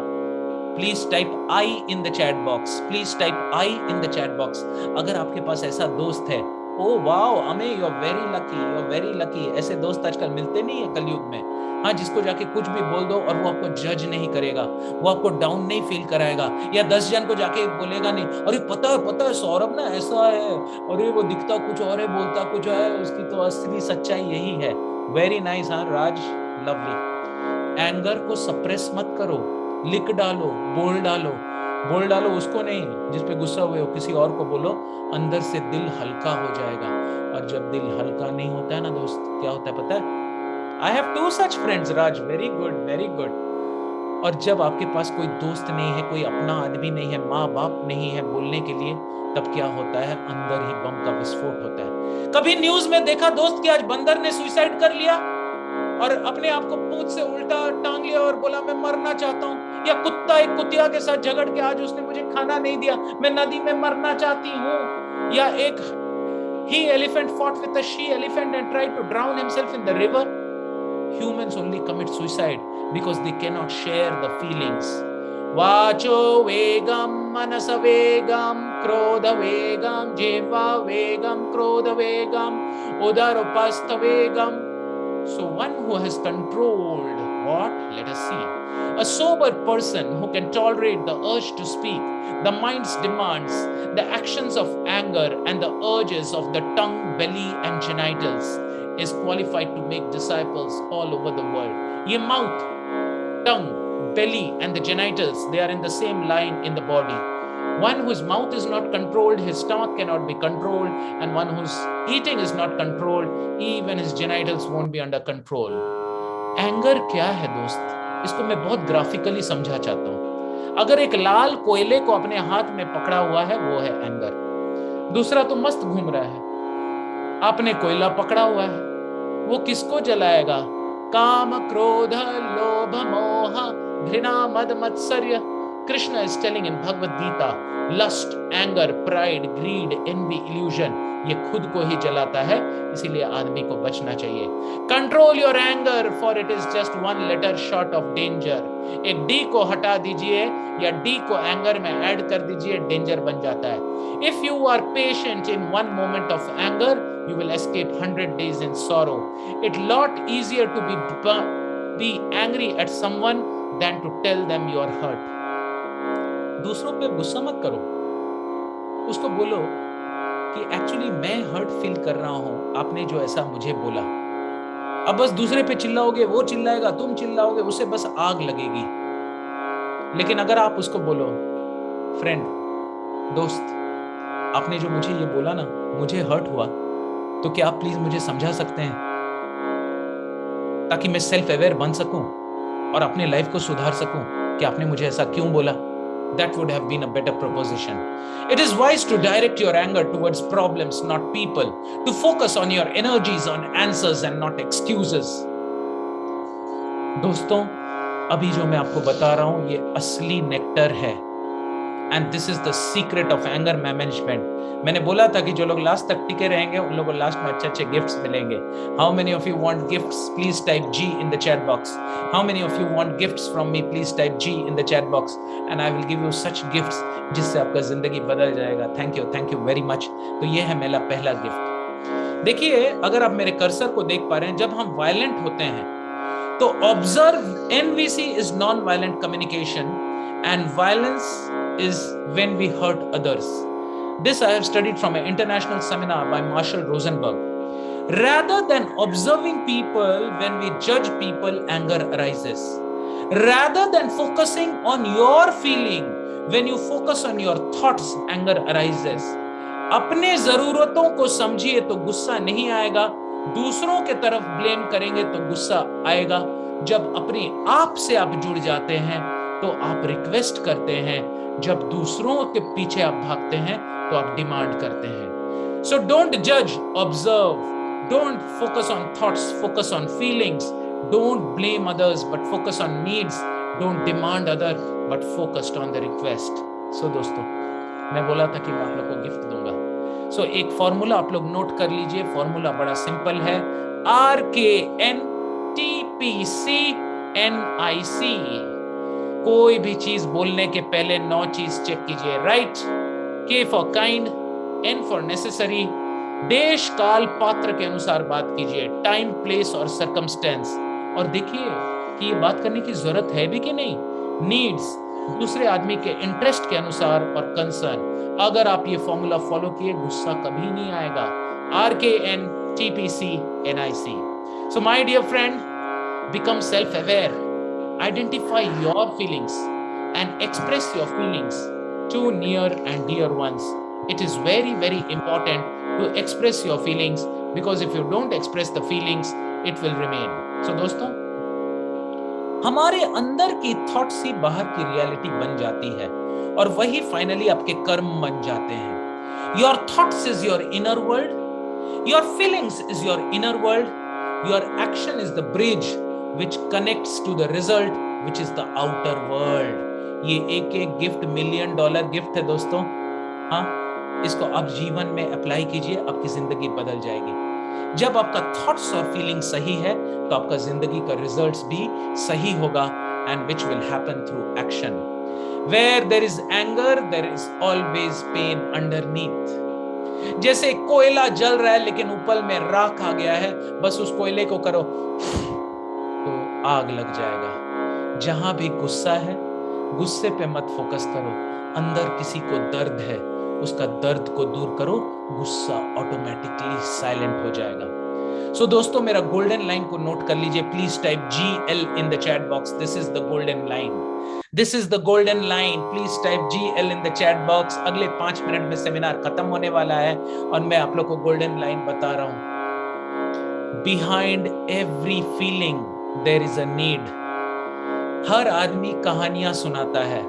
Please type I in the chat box, please type I in the chat box अगर आपके पास ऐसा दोस्त है। Oh wow Amay, you are very lucky, you are very lucky. ऐसे दोस्त आजकल मिलते नहीं है कलयुग में। हाँ, जिसको जाके कुछ भी बोल दो और वो आपको जज नहीं करेगा, वो आपको डाउन नहीं फील कराएगा, या 10 जन को जाके बोलेगा नहीं, अरे पता है सौरभ ना ऐसा है, अरे वो दिखता कुछ और है बोलता कुछ है, उसकी तो असली सच्चाई यही है। Very nice. हाँ राज, लवली। एंगर को सप्रेस मत करो, लिख डालो, बोल डालो, उसको नहीं जिस पे गुस्सा हुए हो, किसी और को बोलो, अंदर से दिल हल्का हो जाएगा। और जब दिल हल्का नहीं होता है ना दोस्त, क्या होता है पता है? I have 2 such friends, Raj, very good very good. और जब आपके पास कोई दोस्त नहीं है, कोई अपना आदमी नहीं है, माँ बाप नहीं है बोलने के लिए, तब क्या होता है? अंदर ही बम का विस्फोट होता है। कभी न्यूज में देखा दोस्त कि आज बंदर ने सुसाइड कर लिया और अपने आप को पूंछ से उल्टा टांग लिया और बोला मैं मरना चाहता हूँ? या कुत्ता एक कुतिया के साथ झगड़ के आज उसने मुझे खाना नहीं दिया, मैं नदी में मरना चाहती हूँ? या एक he elephant fought with a she elephant and tried to drown himself in the river? Humans only commit suicide because they cannot share the feelings. Vacho vegam manasa vegam krodha vegam jeva vegam krodha vegam udarupastha vegam. So one who has controlled what? Let us see. A sober person who can tolerate the urge to speak, the mind's demands, the actions of anger and the urges of the tongue, belly and genitals is qualified to make disciples all over the world. Ye mouth, tongue, belly and the genitals, they are in the same line in the body. One whose mouth is not controlled, his stomach cannot be controlled, and one whose eating is not controlled, even his genitals won't be under control. Anger क्या है दोस्त? इसको मैं बहुत ग्राफिकली समझा चाहता हूं। अगर एक लाल कोयले को अपने हाथ में पकड़ा हुआ है, वो है एंगर। दूसरा तो मस्त घूम रहा है, आपने कोयला पकड़ा हुआ है, वो किसको जलाएगा? काम क्रोध लोभ मोह घृणा मद मत्सर्य। Krishna is telling in Bhagavad Gita, lust, anger, pride, greed, envy, illusion, ये खुद को ही जलाता है, इसीलिए आदमी को बचना चाहिए। Control your anger, for it is just one letter short of danger. एक D को हटा दीजिए या D को एंगर में ऐड कर दीजिए, डेंजर बन जाता है। If you are patient in one moment of anger, you will escape 100 days in sorrow. It's lot easier to be angry at someone than to tell them you are hurt. दूसरों पे गुस्सा मत करो, उसको बोलो कि एक्चुअली मैं हर्ट फील कर रहा हूं, आपने जो ऐसा मुझे बोला। अब बस दूसरे पे चिल्लाओगे, वो चिल्लाएगा, तुम चिल्लाओगे, उससे बस आग लगेगी। लेकिन अगर आप उसको बोलो, फ्रेंड, दोस्त, आपने जो मुझे ये बोला ना, मुझे हर्ट हुआ, तो क्या आप प्लीज मुझे समझा सकते हैं ताकि मैं सेल्फ अवेयर बन सकूं? और अपनी लाइफ को सुधार सकूं कि आपने मुझे ऐसा क्यों बोला, that would have been a better proposition. It is wise to direct your anger towards problems, not people, to focus on your energies on answers and not excuses. दोस्तों, अभी जो मैं आपको बता रहा हूं ये असली नेक्टर है, and this is the secret of anger management. मैंने बोला था कि जो लोग लास्ट तक टिके रहेंगे उन लोगों को लास्ट में अच्छे अच्छे गिफ्ट्स मिलेंगे. How many of you want gifts? Please type G in the chat box. How many of you want gifts from me? Please type G in the chat box and I will give you such gifts जिससे आपका जिंदगी बदल जाएगा. Thank you very much. तो ये है मेरा पहला गिफ्ट. देखिए, अगर आप मेरे कर्सर को देख पा रहे हैं, जब हम वायलेंट होते हैं तो observe, NVC is non violent communication and violence is when we hurt others. This I have studied from an international seminar by Marshall Rosenberg. Rather than observing people, when we judge people, anger arises. Rather than focusing on your feeling, when you focus on your thoughts, anger arises. अपने जरूरतों को समझिए तो गुस्सा नहीं आएगा, दूसरों के तरफ ब्लेम करेंगे तो गुस्सा आएगा. जब अपने आप से आप जुड़ जाते हैं तो आप रिक्वेस्ट करते हैं, जब दूसरों के पीछे आप भागते हैं तो आप डिमांड करते हैं. सो डोंट जज, observe. Don't focus on thoughts, focus on feelings. Don't blame others but focus on needs. Don't demand other but focused on the request. So दोस्तों, मैं बोला था कि मैं आप लोग को गिफ्ट दूंगा. सो एक फॉर्मूला आप लोग नोट कर लीजिए. फॉर्मूला बड़ा सिंपल है, RKNTPCNIC. कोई भी चीज बोलने के पहले 9 चीज चेक कीजिए. Right, K for kind, N for necessary. देश काल पात्र के अनुसार बात कीजिए. टाइम, प्लेस और सर्कमस्टेंस. और देखिए कि ये बात करने की जरूरत है भी कि नहीं. नीड्स, दूसरे आदमी के इंटरेस्ट के अनुसार और कंसर्न. अगर आप ये फॉर्मूला फॉलो किए, गुस्सा कभी नहीं आएगा. RKNTPCNIC. So my dear friend, become self-aware. Identify your feelings and express your feelings to near and dear ones. It is very, very important to express your feelings, because if you don't express the feelings, it will remain. So दोस्तों, हमारे अंदर की थॉट्स ही बाहर की रियलिटी बन जाती है और वही फाइनली आपके कर्म बन जाते हैं. Your thoughts is your inner world. Your feelings is your inner world. Your action is the bridge which connects to the result, which is the outer world. ये एक गिफ्ट $1 मिलियन गिफ्ट है दोस्तों. हाँ, इसको आप जीवन में अप्लाई कीजिए, आपकी जिंदगी बदल जाएगी. जब आपका थॉट्स और फीलिंग सही है तो आपका जिंदगी का रिजल्ट्स भी सही होगा, and which will happen through action. Where there is anger, there is always pain underneath. जैसे कोयला जल रहा है लेकिन ऊपर में राख आ गया है, बस उस कोयले को करो तो आग लग जाएगा. जहां भी गुस्सा है, गुस्से पे मत फोकस करो. अंदर किसी को दर्द है, उसका दर्द को दूर करो, गुस्सा ऑटोमेटिकली साइलेंट हो जाएगा. सो दोस्तों, मेरा गोल्डन लाइन को नोट कर लीजिए. Please type GL in the chat box. This is the golden line. This is the golden line. Please type GL in the chat box. अगले 5 मिनट में सेमिनार खत्म होने वाला है और मैं आप लोग को गोल्डन लाइन बता रहा हूं. Behind every feeling there is a need. हर आदमी कहानियां सुनाता है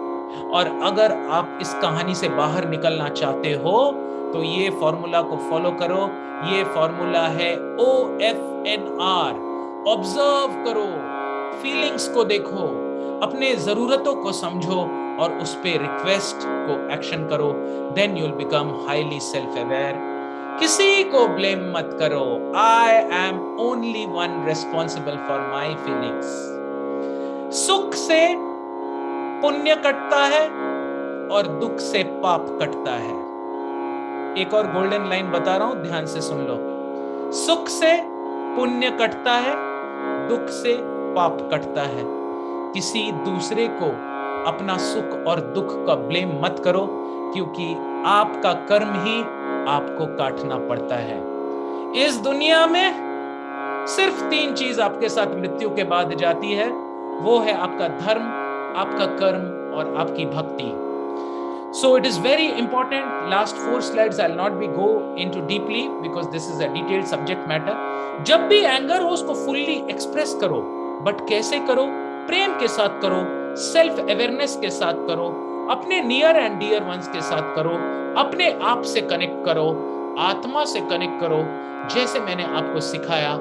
और अगर आप इस कहानी से बाहर निकलना चाहते हो तो ये फॉर्मूला को फॉलो करो. ये फॉर्मूला है OFNR. ऑब्जर्व करो, फीलिंग्स को देखो, अपने जरूरतों को समझो और उस पे रिक्वेस्ट को एक्शन करो. Then you will become highly self aware. किसी को ब्लेम मत करो. I am only one responsible for my feelings. सुख से पुण्य कटता है और दुख से पाप कटता है. एक और गोल्डन लाइन बता रहा हूं, ध्यान से सुन लो. सुख से पुण्य कटता है, दुख से पाप कटता है. किसी दूसरे को अपना सुख और दुख का ब्लेम मत करो, क्योंकि आपका कर्म ही आपको काटना पड़ता है. इस दुनिया में सिर्फ 3 चीज आपके साथ मृत्यु के बाद जाती है. वो है आपका धर्म, आपका कर्म और आपकी भक्ति. So it is very important. Last 4 slides I'll not be go into deeply because this is a detailed subject matter. जब भी एंगर हो उसको फुल्ली एक्सप्रेस करो, बट कैसे करो? प्रेम के साथ करो, सेल्फ अवेयरनेस के साथ करो, अपने नियर एंड डियर वंस के साथ करो, अपने आप से कनेक्ट करो, आत्मा से कनेक्ट करो, जैसे मैंने आपको सिखाया,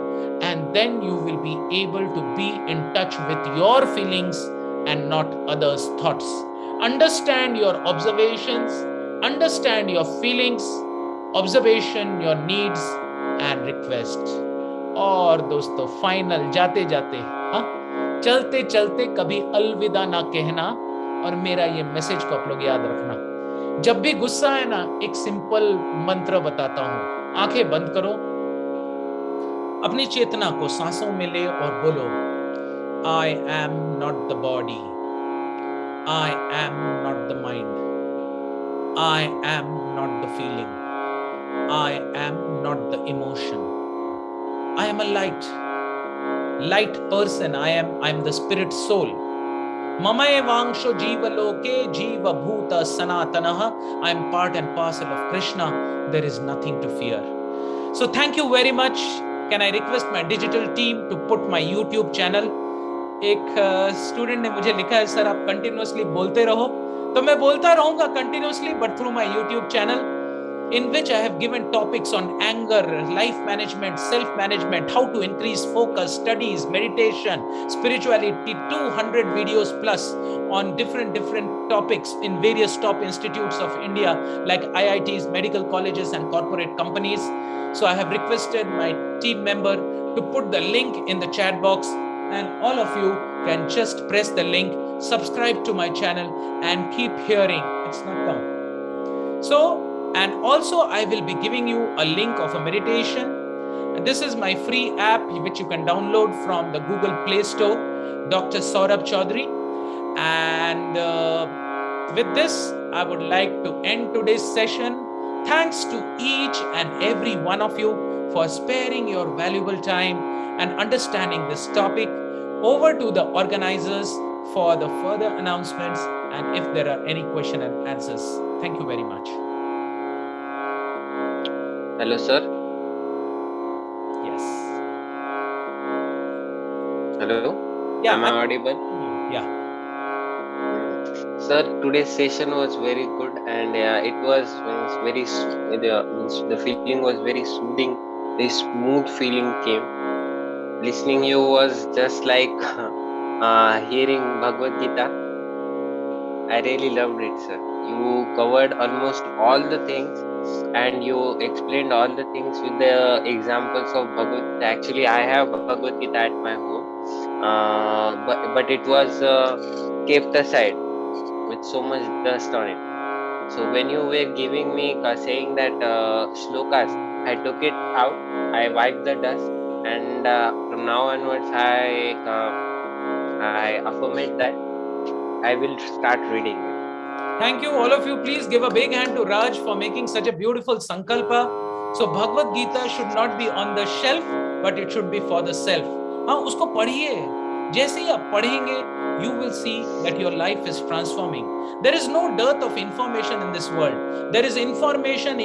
and then you will be able to be in touch with your feelings and not others thoughts. Understand your observations, understand your feelings, observation your needs and request. और दोस्तों फाइनल जाते जाते, हाँ, चलते चलते कभी अलविदा ना कहना. और मेरा ये मैसेज को आप लोग याद रखना, जब भी गुस्सा है ना, एक सिंपल मंत्र बताता हूं. आंखें बंद करो, अपनी चेतना को सांसों में ले और बोलो, I am not the body, I am not the mind, I am not the feeling, I am not the emotion. I am a light person. I am the spirit soul. Mama evangsho jiva loke jiva bhuta sanatanaha. I am part and parcel of Krishna. There is nothing to fear. So thank you very much. Can I request my digital team to put my YouTube channel? एक स्टूडेंट ने मुझे लिखा है, सर आप कंटिन्यूअसली बोलते रहो. तो मैं बोलता रहूंगा continuously, but through my YouTube channel, in which I have given topics on anger, life management, self-management, how to increase focus, studies, meditation, spirituality, 200 videos plus on different topics in various top institutes of India like IITs, medical colleges and corporate companies. So I have requested my team member to put the link in the chat box, and all of you can just press the link, subscribe to my channel and keep hearing. It's not come. So, and also I will be giving you a link of a meditation. This is my free app which you can download from the Google Play Store, Dr. Saurabh Chaudhary. And with this, I would like to end today's session. Thanks to each and every one of you for sparing your valuable time and understanding this topic. Over to the organizers for the further announcements and if there are any question and answers. Thank you very much. Hello, sir. Yes. Hello. Yeah. Am I audible? Yeah. Sir, today's session was very good, and it was very. The feeling was very soothing. The smooth feeling came. Listening you was just like hearing Bhagavad Gita. I really loved it, sir. You covered almost all the things, and you explained all the things with the examples of Bhagavad Gita. Actually, I have Bhagavad Gita at my home, but it was kept aside with so much dust on it. So when you were giving me saying that shlokas, I took it out, I wiped the dust, and from now onwards I affirmate that I will start reading it. Thank you, all of you. Please give a big hand to Raj for making such a beautiful sankalpa. So Bhagavad Gita should not be on the shelf, but it should be for the self. हाँ, उसको पढ़िए. जैसे ही आप पढ़ेंगे, you will see that your life is transforming. There is no dearth of information in this world. There is information,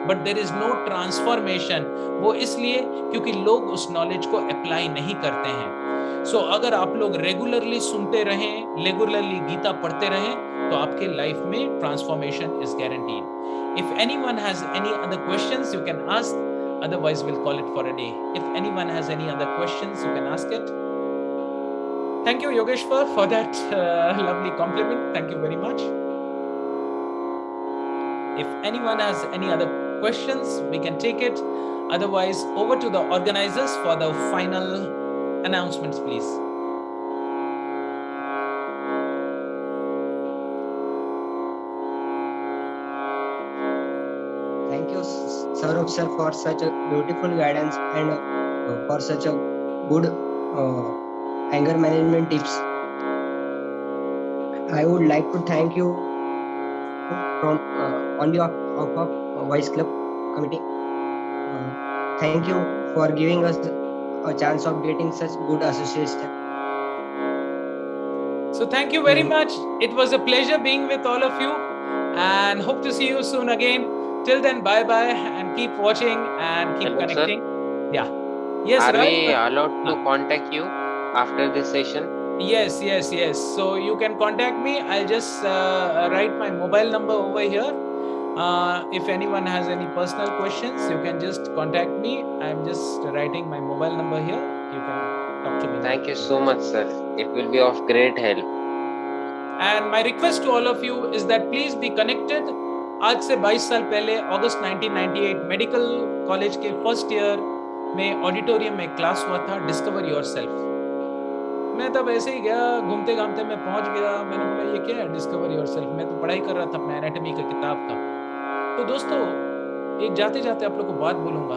but there is no transformation. वो इसलिए क्योंकि लोग उस knowledge को apply नहीं करते हैं. So अगर आप लोग रेगुलरली सुनते रहें, रेगुलरली गीता पढ़ते रहें, तो आपके लाइफ में transformation is guaranteed. If anyone has any other questions you can ask, otherwise will call it for a day. If anyone has any other questions you can ask it. Thank you, Yogeshwar, for that lovely compliment. Thank you very much. If anyone has any other questions, we can take it. Otherwise, over to the organizers for the final announcements, please. Thank you, Saurabh sir, for such a beautiful guidance and for such a good anger management tips. I would like to thank you from on behalf of Voice Club Committee. Thank you for giving us a chance of getting such good association. So thank you very much. It was a pleasure being with all of you, and hope to see you soon again. Till then, bye bye, and keep watching and keep Hello, connecting. Sir. Yeah. Yes, Are Raj, we allowed to contact you? after this session? Yes. So you can contact me. I'll just write my mobile number over here. If anyone has any personal questions, you can just contact me. I'm just writing my mobile number here. You can talk to me. Thank you so much, sir. It will be of great help. And my request to all of you is that please be connected. आज से 22 साल पहले अगस्त 1998 मेडिकल कॉलेज के फर्स्ट ईयर में ऑडिटोरियम में क्लास हुआ था डिस्कवर योरसेल्फ। मैं तब ऐसे ही गया, घूमते घामते मैं पहुंच गया, मैंने बोला ये क्या है डिस्कवर योरसेल्फ। मैं तो पढ़ाई कर रहा था, अपना एनाटॉमी का किताब था। तो दोस्तों एक जाते जाते आप लोग को बात बोलूंगा,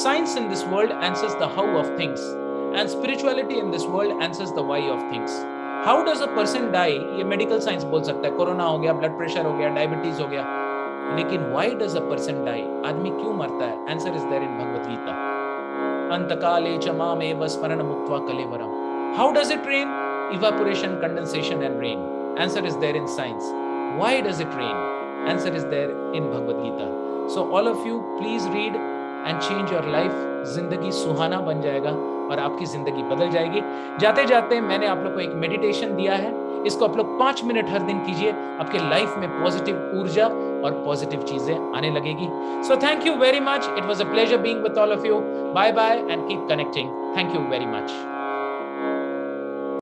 science in this world answers the how of things and spirituality in this world answers the why of things. How does a person die, ये मेडिकल साइंस बोल सकता है, कोरोना हो गया, ब्लड प्रेशर हो गया, डायबिटीज हो गया, लेकिन why does a person die, आदमी क्यों मरता है? Answer is there in Bhagavad Gita, अंतकाले च मामेव स्मरण मुक्त्वा कलेवरम। How does it rain? Evaporation, condensation and rain. Answer is there in science. Why does it rain? Answer is there in Bhagavad Gita. So all of you please read and change your life. जिंदगी सुहाना बन जाएगा और आपकी जिंदगी बदल जाएगी। जाते जाते मैंने आप लोग को एक मेडिटेशन दिया है, इसको आप लोग 5 मिनट हर दिन कीजिए, आपके लाइफ में पॉजिटिव ऊर्जा और पॉजिटिव चीजें आने लगेगी। So thank you very much, it was a pleasure being with all of you. Bye bye and keep connecting. Thank you very much.